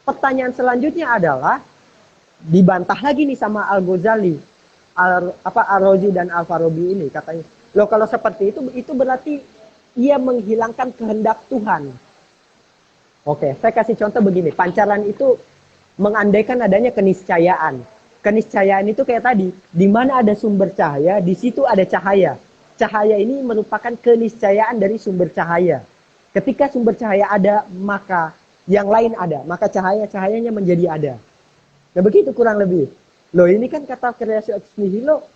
Pertanyaan selanjutnya adalah dibantah lagi nih sama Al-Ghazali, Ar-Razi dan Al-Farabi ini katanya. Loh kalau seperti itu berarti ia menghilangkan kehendak Tuhan. Oke, saya kasih contoh begini. Pancaran itu mengandaikan adanya keniscayaan. Keniscayaan itu kayak tadi, di mana ada sumber cahaya, di situ ada cahaya. Cahaya ini merupakan keniscayaan dari sumber cahaya. Ketika sumber cahaya ada, maka yang lain ada, maka cahayanya menjadi ada. Nah begitu kurang lebih. Loh ini kan kata creatio ex nihilo.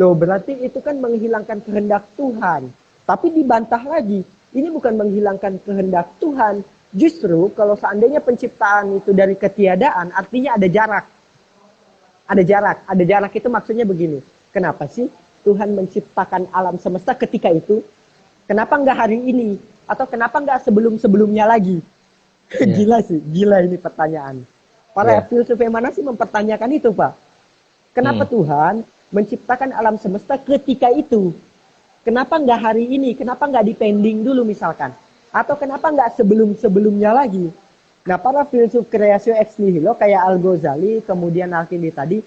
Loh berarti itu kan menghilangkan kehendak Tuhan. Tapi dibantah lagi, ini bukan menghilangkan kehendak Tuhan. Justru kalau seandainya penciptaan itu dari ketiadaan, artinya ada jarak. Ada jarak itu maksudnya begini. Kenapa sih Tuhan menciptakan alam semesta ketika itu? Kenapa enggak hari ini? Atau kenapa enggak sebelum-sebelumnya lagi? Gila sih, gila ini pertanyaan. Para filsuf emanasi mempertanyakan itu, Pak. Kenapa Tuhan menciptakan alam semesta ketika itu? Kenapa nggak hari ini? Kenapa nggak dipending dulu misalkan? Atau kenapa nggak sebelum-sebelumnya lagi? Nah, para filsuf creatio ex nihilo kayak Al-Ghazali, kemudian Al-Kindi tadi,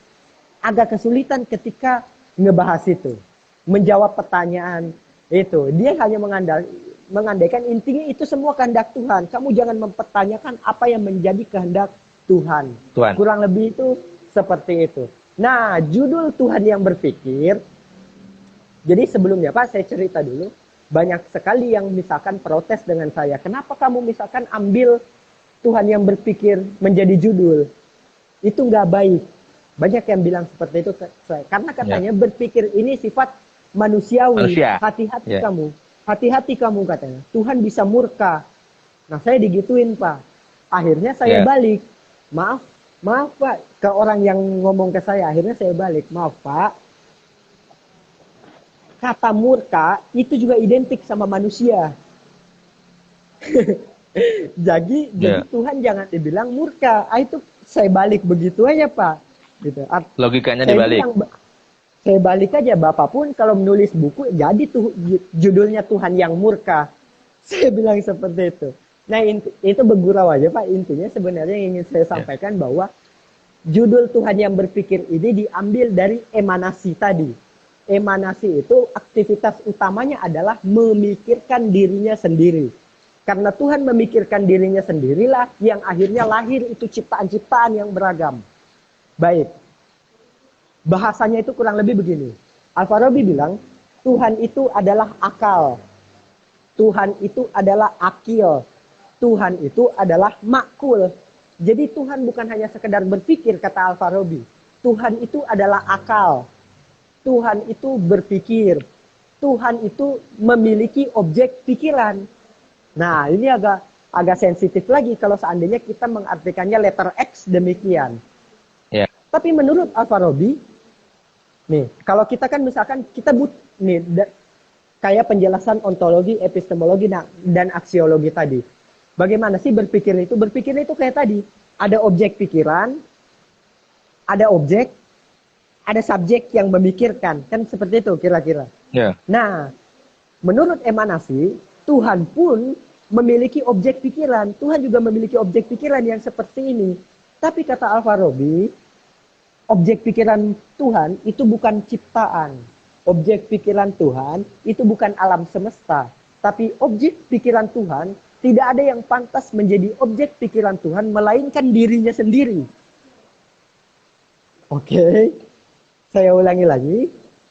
agak kesulitan ketika ngebahas itu. Menjawab pertanyaan itu. Dia hanya mengandaikan intinya itu semua kehendak Tuhan. Kamu jangan mempertanyakan apa yang menjadi kehendak Tuhan. Tuhan. Kurang lebih itu seperti itu. Nah, judul Tuhan yang berpikir. Jadi sebelumnya Pak, saya cerita dulu. Banyak sekali yang misalkan protes dengan saya. Kenapa kamu misalkan ambil Tuhan yang berpikir menjadi judul? Itu nggak baik. Banyak yang bilang seperti itu ke saya. Karena katanya berpikir ini sifat manusiawi. Manusia. Hati-hati kamu. Hati-hati kamu katanya. Tuhan bisa murka. Nah, saya digituin Pak. Akhirnya saya balik. Maaf Pak. Ke orang yang ngomong ke saya. Akhirnya saya balik. Maaf Pak. Kata murka itu juga identik sama manusia. jadi Tuhan jangan dibilang murka. Itu saya balik begitu aja Pak. Gitu. Logikanya dibalik. Saya balik aja, Bapak pun kalau menulis buku jadi tuh judulnya Tuhan yang murka. Saya bilang seperti itu. Nah itu bergurau aja Pak. Intinya sebenarnya yang ingin saya sampaikan bahwa judul Tuhan yang berpikir ini diambil dari emanasi tadi. Emanasi itu aktivitas utamanya adalah memikirkan dirinya sendiri. Karena Tuhan memikirkan dirinya sendirilah yang akhirnya lahir itu ciptaan-ciptaan yang beragam. Baik. Bahasanya itu kurang lebih begini. Al-Farabi bilang, Tuhan itu adalah akal. Tuhan itu adalah akil. Tuhan itu adalah makul. Jadi Tuhan bukan hanya sekedar berpikir, kata Al-Farabi. Tuhan itu adalah akal. Tuhan itu berpikir. Tuhan itu memiliki objek pikiran. Nah, ini agak sensitif lagi kalau seandainya kita mengartikannya letter X demikian. Tapi menurut Al-Farabi, nih, kalau kita kan misalkan kita kayak penjelasan ontologi, epistemologi, dan aksiologi tadi. Bagaimana sih berpikir itu? Berpikir itu kayak tadi, ada objek pikiran, ada objek, ada subjek yang memikirkan, kan seperti itu kira-kira. Nah, menurut emanasi, Tuhan pun memiliki objek pikiran. Tuhan juga memiliki objek pikiran yang seperti ini. Tapi kata Al-Farabi, objek pikiran Tuhan itu bukan ciptaan. Objek pikiran Tuhan itu bukan alam semesta. Tapi objek pikiran Tuhan tidak ada yang pantas menjadi objek pikiran Tuhan melainkan dirinya sendiri. Oke. Saya ulangi lagi.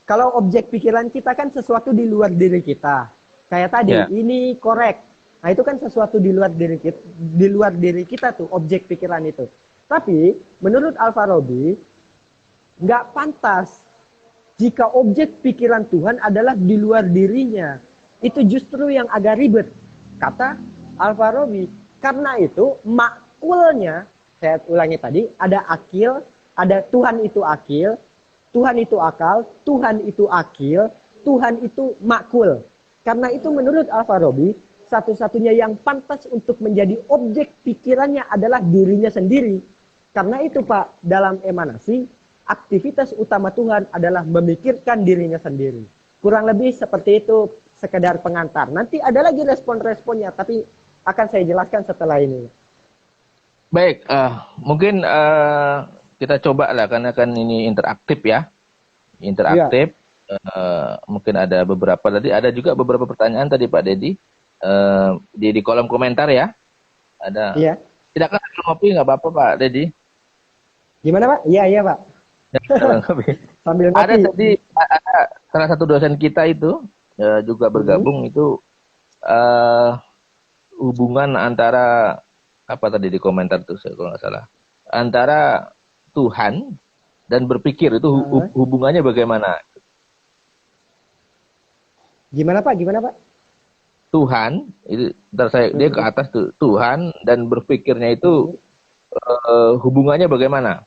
Kalau objek pikiran kita kan sesuatu di luar diri kita. Kayak tadi, ini korek. Nah, itu kan sesuatu di luar diri kita tuh, objek pikiran itu. Tapi menurut Al-Farabi, nggak pantas jika objek pikiran Tuhan adalah di luar dirinya. Itu justru yang agak ribet, kata Al-Farabi. Karena itu makulnya, saya ulangi tadi, ada akil, ada Tuhan itu akil, Tuhan itu akal, Tuhan itu akil, Tuhan itu makul. Karena itu menurut Al-Farabi, satu-satunya yang pantas untuk menjadi objek pikirannya adalah dirinya sendiri. Karena itu Pak, dalam emanasi, aktivitas utama Tuhan adalah memikirkan dirinya sendiri. Kurang lebih seperti itu, sekedar pengantar. Nanti ada lagi respon-responnya, tapi akan saya jelaskan setelah ini. Baik, mungkin kita coba lah, karena kan ini interaktif ya. Interaktif, mungkin ada beberapa tadi, ada juga beberapa pertanyaan tadi Pak Dedi. Di kolom komentar ya. Ada. Iya. Silakan ngopi, nggak apa-apa Pak Dedi. Gimana Pak? Iya Pak. Sambil ngopi. Ada tadi ada salah satu dosen kita itu juga bergabung itu hubungan antara apa tadi di komentar tuh kalau nggak salah, antara Tuhan dan berpikir itu hubungannya bagaimana? Gimana Pak? Tuhan itu dia ke atas tuh, Tuhan dan berpikirnya itu hubungannya bagaimana?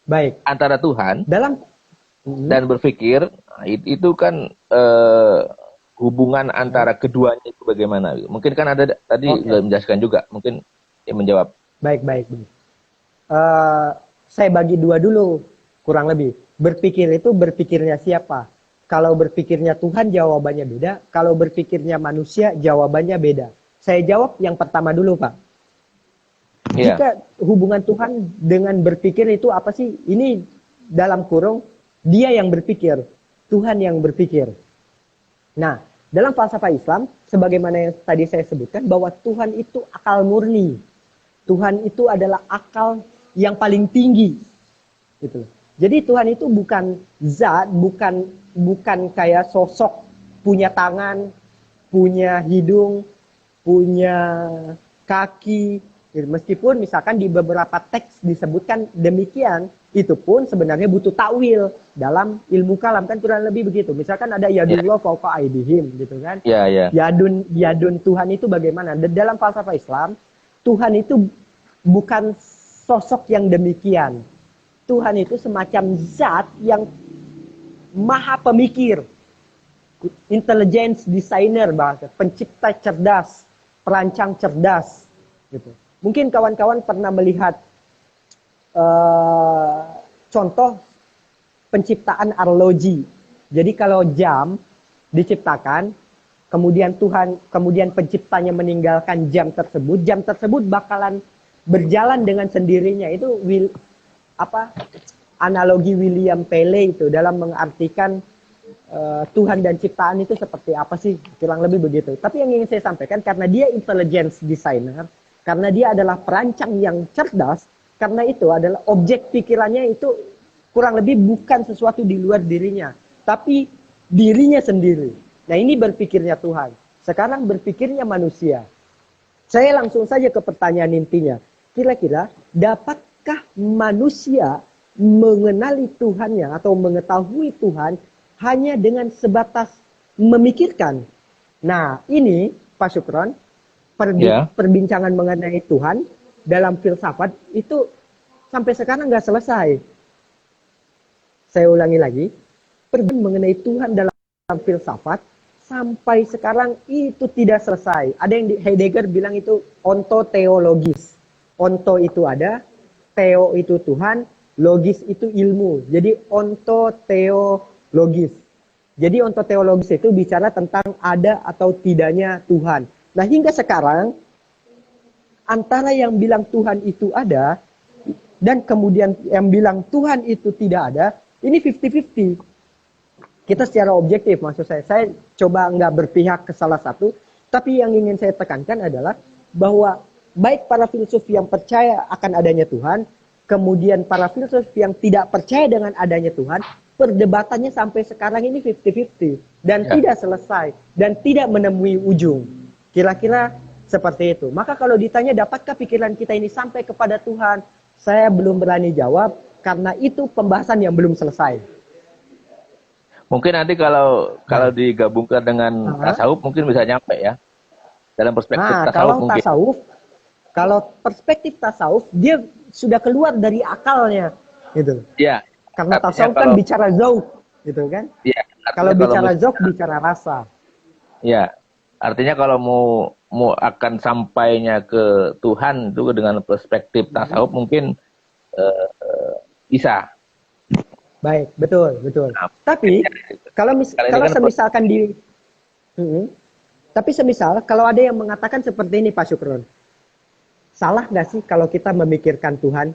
Baik. Antara Tuhan dalam dan berpikir itu kan hubungan antara keduanya itu bagaimana? Mungkin kan ada tadi sudah menjelaskan juga, mungkin dia menjawab. Baik. Saya bagi dua dulu kurang lebih. Berpikir itu berpikirnya siapa? Kalau berpikirnya Tuhan jawabannya beda. Kalau berpikirnya manusia jawabannya beda. Saya jawab yang pertama dulu Pak. Jika hubungan Tuhan dengan berpikir itu apa sih? Ini dalam kurung, dia yang berpikir, Tuhan yang berpikir. Nah, dalam falsafah Islam, sebagaimana yang tadi saya sebutkan, bahwa Tuhan itu akal murni. Tuhan itu adalah akal yang paling tinggi. Gitu. Jadi Tuhan itu bukan zat, bukan kayak sosok punya tangan, punya hidung, punya kaki. Gitu. Meskipun misalkan di beberapa teks disebutkan demikian, itu pun sebenarnya butuh takwil dalam ilmu kalam, kan kurang lebih begitu. Misalkan ada Ya, yadullah fauqa aidihim gitu kan. ya, ya. Yadun Tuhan itu bagaimana? Dalam falsafah Islam, Tuhan itu bukan sosok yang demikian. Tuhan itu semacam zat yang maha pemikir, intelligence designer bahasa, pencipta cerdas, perancang cerdas gitu. Mungkin kawan-kawan pernah melihat contoh penciptaan arloji. Jadi kalau jam diciptakan, kemudian penciptanya meninggalkan jam tersebut bakalan berjalan dengan sendirinya. Itu analogi William Paley itu dalam mengartikan Tuhan dan ciptaan itu seperti apa sih, kurang lebih begitu. Tapi yang ingin saya sampaikan, karena dia intelligence designer, karena dia adalah perancang yang cerdas, karena itu adalah objek pikirannya itu kurang lebih bukan sesuatu di luar dirinya, tapi dirinya sendiri. Nah, ini berpikirnya Tuhan. Sekarang berpikirnya manusia. Saya langsung saja ke pertanyaan intinya. Kira-kira dapatkah manusia mengenali Tuhannya atau mengetahui Tuhan hanya dengan sebatas memikirkan? Nah, ini Pak Syukron, perbincangan mengenai Tuhan dalam filsafat itu sampai sekarang nggak selesai. Saya ulangi lagi, perbincangan mengenai Tuhan dalam filsafat sampai sekarang itu tidak selesai. Ada yang Heidegger bilang itu ontoteologis. Onto itu ada, theo itu Tuhan, logis itu ilmu. Jadi ontoteologis. Jadi ontoteologis itu bicara tentang ada atau tidaknya Tuhan. Nah, hingga sekarang antara yang bilang Tuhan itu ada dan kemudian yang bilang Tuhan itu tidak ada, ini 50-50. Kita secara objektif, maksud saya coba nggak berpihak ke salah satu, tapi yang ingin saya tekankan adalah bahwa baik para filsuf yang percaya akan adanya Tuhan, kemudian para filsuf yang tidak percaya dengan adanya Tuhan, perdebatannya sampai sekarang ini 50-50 dan tidak selesai dan tidak menemui ujung. Kira-kira seperti itu. Maka kalau ditanya dapatkah pikiran kita ini sampai kepada Tuhan, saya belum berani jawab karena itu pembahasan yang belum selesai. Mungkin nanti kalau digabungkan dengan tasawuf mungkin bisa nyampe ya. Dalam perspektif tasawuf mungkin. Kalau perspektif tasawuf dia sudah keluar dari akalnya gitu. Iya. Karena tasawuf kan bicara zauq gitu kan? Iya. Kalau bicara zauq bicara rasa. Iya. Artinya kalau mau akan sampainya ke Tuhan itu dengan perspektif tasawuf mungkin bisa. Baik, betul. Nah, tapi kalau semisalkan tapi semisal kalau ada yang mengatakan seperti ini Pak Syukron, salah nggak sih kalau kita memikirkan Tuhan?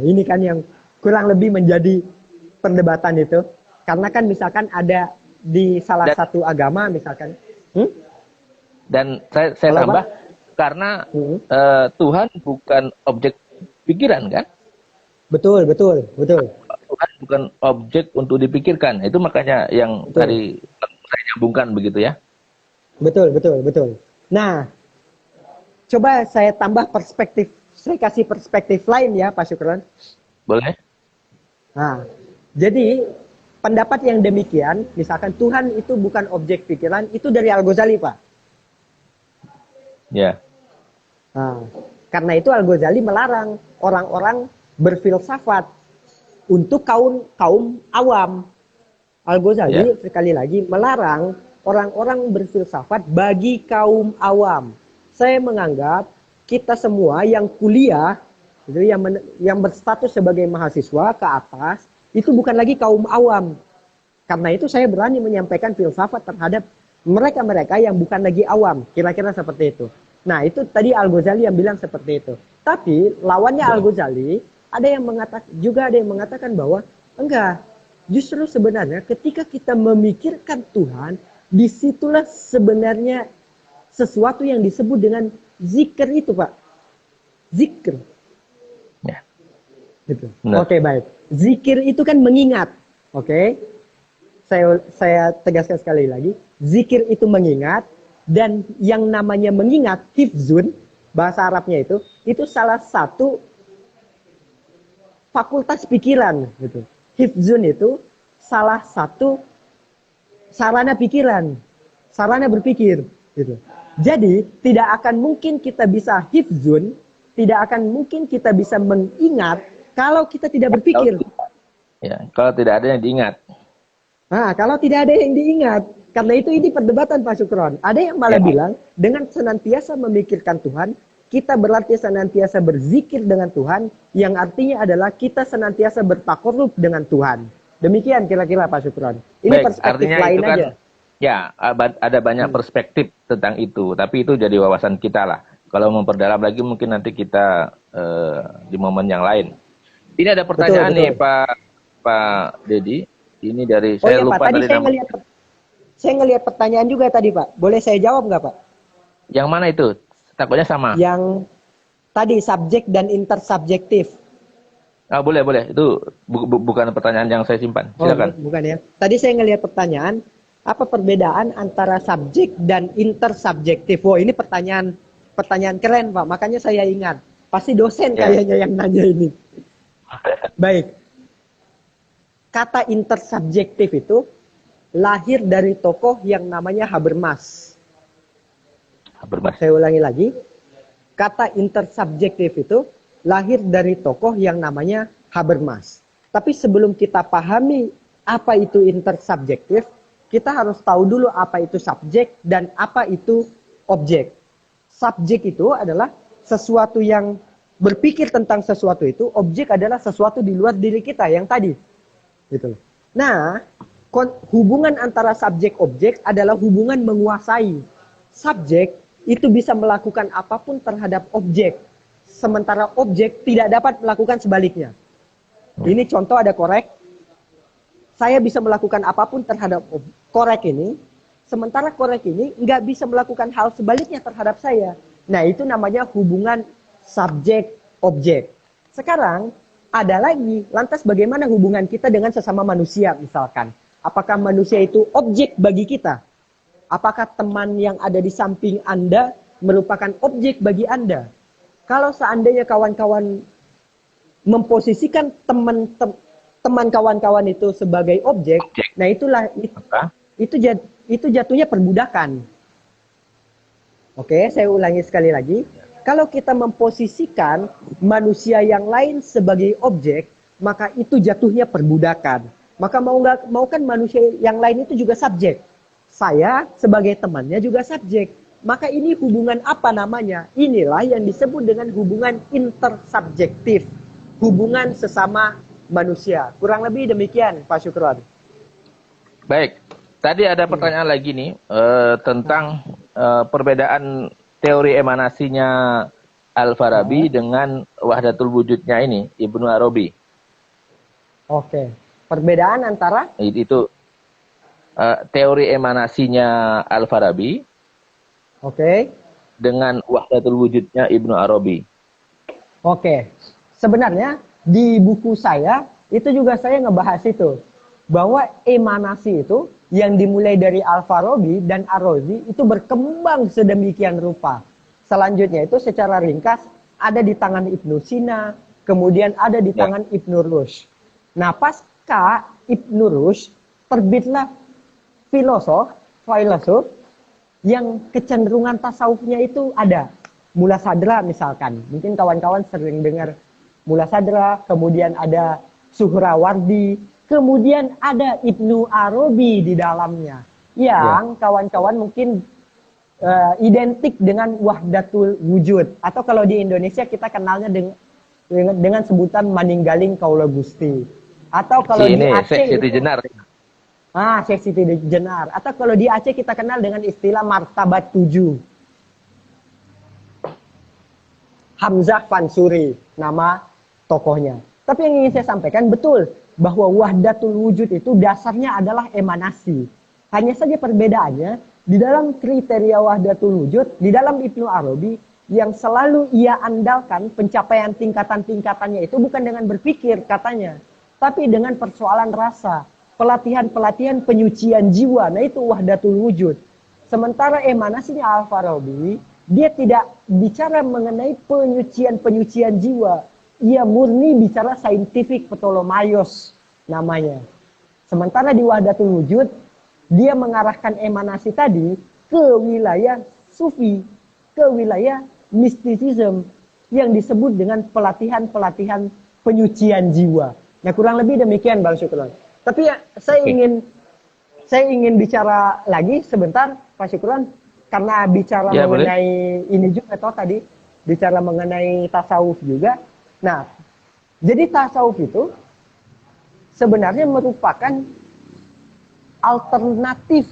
Ini kan yang kurang lebih menjadi perdebatan itu. Karena kan misalkan ada di salah satu agama misalkan. Dan saya tambah, karena Tuhan bukan objek pikiran kan? Betul. Tuhan bukan objek untuk dipikirkan. Itu makanya yang tadi saya nyambungkan begitu ya. Betul. Nah, coba saya tambah perspektif. Saya kasih perspektif lain ya Pak Syukron. Boleh. Nah, jadi pendapat yang demikian, misalkan Tuhan itu bukan objek pikiran, itu dari Al-Ghazali Pak. Ya. Nah, karena itu Al-Ghazali melarang orang-orang berfilsafat untuk kaum awam. Al-Ghazali sekali lagi melarang orang-orang berfilsafat bagi kaum awam. Saya menganggap kita semua yang kuliah, itu yang berstatus sebagai mahasiswa ke atas, itu bukan lagi kaum awam. Karena itu saya berani menyampaikan filsafat terhadap mereka-mereka yang bukan lagi awam. Kira-kira seperti itu. Nah, itu tadi Al-Ghazali yang bilang seperti itu. Tapi lawannya Al-Ghazali, ada yang mengatakan bahwa enggak. Justru sebenarnya ketika kita memikirkan Tuhan, disitulah sebenarnya sesuatu yang disebut dengan zikir itu, Pak. zikir. Ya. Gitu. Benar. Oke, baik. Zikir itu kan mengingat. Oke. Saya tegaskan sekali lagi, zikir itu mengingat, dan yang namanya mengingat, hifzun, bahasa Arabnya itu salah satu fakultas pikiran gitu. Hifzun itu salah satu sarana pikiran, sarana berpikir gitu. Jadi tidak akan mungkin kita bisa hifzun, tidak akan mungkin kita bisa mengingat kalau kita tidak berpikir. Ya, kalau tidak ada yang diingat. Nah, kalau tidak ada yang diingat, karena itu ini perdebatan Pak Sukron. Ada yang malah Ya. bilang dengan senantiasa memikirkan Tuhan, kita berarti senantiasa berzikir dengan Tuhan, yang artinya adalah kita senantiasa bertakarub dengan Tuhan. Demikian kira-kira Pak Sukron. Ini Baik, perspektif artinya lain itu kan, aja. ya, ada banyak perspektif tentang itu, tapi itu jadi wawasan kita lah. Kalau memperdalam lagi mungkin nanti kita di momen yang lain. Ini ada pertanyaan Betul, nih Pak Dedi. Ini dari Oh saya iya Pak, lupa tadi tadi saya nama. ngelihat pertanyaan juga tadi Pak. Boleh saya jawab nggak Pak? Yang mana itu? Takutnya sama. Yang tadi subjek dan intersubjektif. Ah, boleh. Itu bukan pertanyaan yang saya simpan. Silakan. Bukan ya. Tadi saya ngelihat pertanyaan, apa perbedaan antara subjek dan intersubjektif? Oh, ini pertanyaan keren, Pak. Makanya saya ingat. Pasti dosen Ya. kayaknya yang nanya ini. Baik. Kata intersubjektif itu lahir dari tokoh yang namanya Habermas. Habermas. Saya ulangi lagi. Kata intersubjektif itu lahir dari tokoh yang namanya Habermas. Tapi sebelum kita pahami apa itu intersubjektif, kita harus tahu dulu apa itu subjek dan apa itu objek. Subjek itu adalah sesuatu yang berpikir tentang sesuatu itu, objek adalah sesuatu di luar diri kita yang tadi. Gitu. Nah, hubungan antara subjek objek adalah hubungan menguasai. Subjek itu bisa melakukan apapun terhadap objek, sementara objek tidak dapat melakukan sebaliknya. Ini contoh ada korek. Saya bisa melakukan apapun terhadap korek ini, sementara korek ini nggak bisa melakukan hal sebaliknya terhadap saya. Nah, itu namanya hubungan subjek objek. Sekarang ada lagi, lantas bagaimana hubungan kita dengan sesama manusia misalkan? Apakah manusia itu objek bagi kita? Apakah teman yang ada di samping Anda merupakan objek bagi Anda? Kalau seandainya kawan-kawan memposisikan teman kawan-kawan itu sebagai objek, nah itulah itu jatuhnya perbudakan. Oke, saya ulangi sekali lagi. Kalau kita memposisikan manusia yang lain sebagai objek, maka itu jatuhnya perbudakan. Maka mau nggak mau kan manusia yang lain itu juga subjek. Saya sebagai temannya juga subjek. Maka ini hubungan apa namanya? Inilah yang disebut dengan hubungan intersubjektif. Hubungan sesama manusia. Kurang lebih demikian, Pak Syukron. Baik. Tadi ada pertanyaan lagi nih tentang perbedaan teori emanasinya Al-Farabi dengan wahdatul wujudnya ini, Ibnu Arabi. Oke. Perbedaan antara? Itu teori emanasinya Al-Farabi dengan wahdatul wujudnya Ibnu Arabi. Oke. Sebenarnya di buku saya, itu juga saya ngebahas itu. Bahwa emanasi itu yang dimulai dari Al-Farabi dan Ar-Razi itu berkembang sedemikian rupa. Selanjutnya itu secara ringkas ada di tangan Ibnu Sina, kemudian ada di tangan Ibnu Rushd. Nah, pasca Ibnu Rushd terbitlah filosof yang kecenderungan tasawufnya itu ada. Mula Sadra misalkan, mungkin kawan-kawan sering dengar Mula Sadra, kemudian ada Suhrawardi, kemudian ada Ibnu Arabi di dalamnya, yang kawan-kawan mungkin identik dengan wahdatul wujud, atau kalau di Indonesia kita kenalnya dengan sebutan maninggaling kaula Gusti, atau kalau di Aceh Siti Jenar. Syekh Siti Jenar, atau kalau di Aceh kita kenal dengan istilah martabat 7. Hamzah Fansuri nama tokohnya. Tapi yang ingin saya sampaikan betul bahwa wahdatul wujud itu dasarnya adalah emanasi. Hanya saja perbedaannya di dalam kriteria wahdatul wujud, di dalam Ibnu Arabi yang selalu ia andalkan pencapaian tingkatan-tingkatannya itu bukan dengan berpikir katanya, tapi dengan persoalan rasa, pelatihan-pelatihan penyucian jiwa. Nah itu wahdatul wujud. Sementara emanasinya Al-Farabi, dia tidak bicara mengenai penyucian-penyucian jiwa. Ia murni bicara scientific Ptolemaios namanya. Sementara di wahdatul wujud, dia mengarahkan emanasi tadi ke wilayah sufi, ke wilayah mistisism yang disebut dengan pelatihan-pelatihan penyucian jiwa. Ya kurang lebih demikian Bang Syukron. Tapi ya, saya ingin bicara lagi sebentar Pak Syukron, karena bicara Ya, mengenai ini juga toh tadi bicara mengenai tasawuf juga. Nah, jadi tasawuf itu sebenarnya merupakan alternatif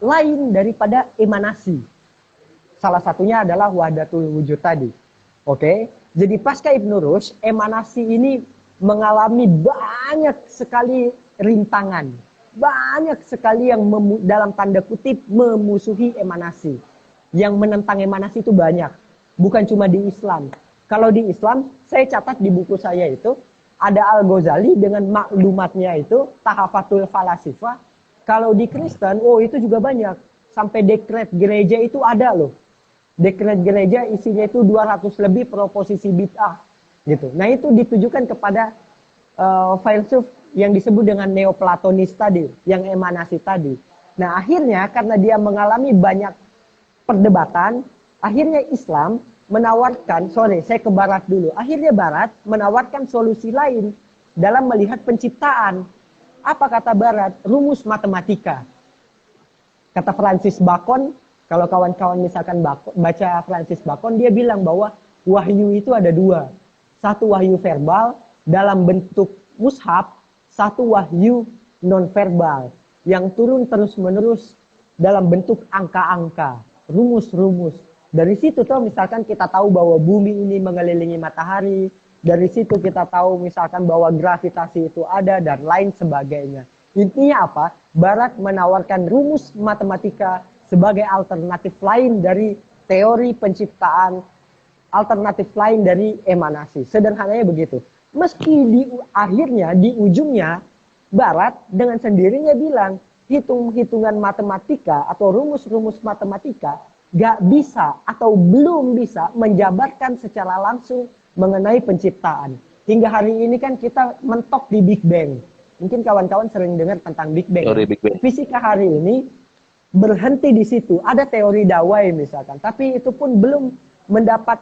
lain daripada emanasi. Salah satunya adalah wahdatul wujud tadi. Oke, jadi pasca Ibnu Rushd, emanasi ini mengalami banyak sekali rintangan. Banyak sekali yang dalam tanda kutip memusuhi emanasi. Yang menentang emanasi itu banyak. Bukan cuma di Islam. Kalau di Islam, saya catat di buku saya itu, ada Al-Ghazali dengan maklumatnya itu, Tahafatul Falasifah. Kalau di Kristen, oh itu juga banyak. Sampai dekret gereja itu ada loh. Dekret gereja isinya itu 200 lebih proposisi bid'ah gitu. Nah itu ditujukan kepada filsuf yang disebut dengan neoplatonis tadi, yang emanasi tadi. Nah akhirnya karena dia mengalami banyak perdebatan, akhirnya Islam menawarkan, saya ke Barat dulu. Akhirnya Barat menawarkan solusi lain dalam melihat penciptaan. Apa kata Barat? Rumus matematika. Kata Francis Bacon, kalau kawan-kawan misalkan baca Francis Bacon, dia bilang bahwa wahyu itu ada dua. Satu wahyu verbal dalam bentuk mushaf, satu wahyu non-verbal yang turun terus-menerus dalam bentuk angka-angka, rumus-rumus. Dari situ tuh misalkan kita tahu bahwa bumi ini mengelilingi matahari, dari situ kita tahu misalkan bahwa gravitasi itu ada dan lain sebagainya. Intinya apa? Barat menawarkan rumus matematika sebagai alternatif lain dari teori penciptaan, alternatif lain dari emanasi. Sederhananya begitu. Meski di akhirnya, di ujungnya, Barat dengan sendirinya bilang, hitung-hitungan matematika atau rumus-rumus matematika gak bisa atau belum bisa menjabarkan secara langsung mengenai penciptaan. Hingga hari ini kan kita mentok di Big Bang. Mungkin kawan-kawan sering dengar tentang Big Bang. Teori Big Bang. Fisika hari ini berhenti di situ. Ada teori Dawai misalkan, tapi itu pun belum mendapat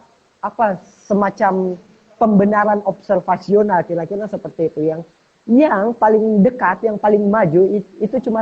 semacam pembenaran observasional, kira-kira seperti itu. Yang paling dekat, yang paling maju itu cuma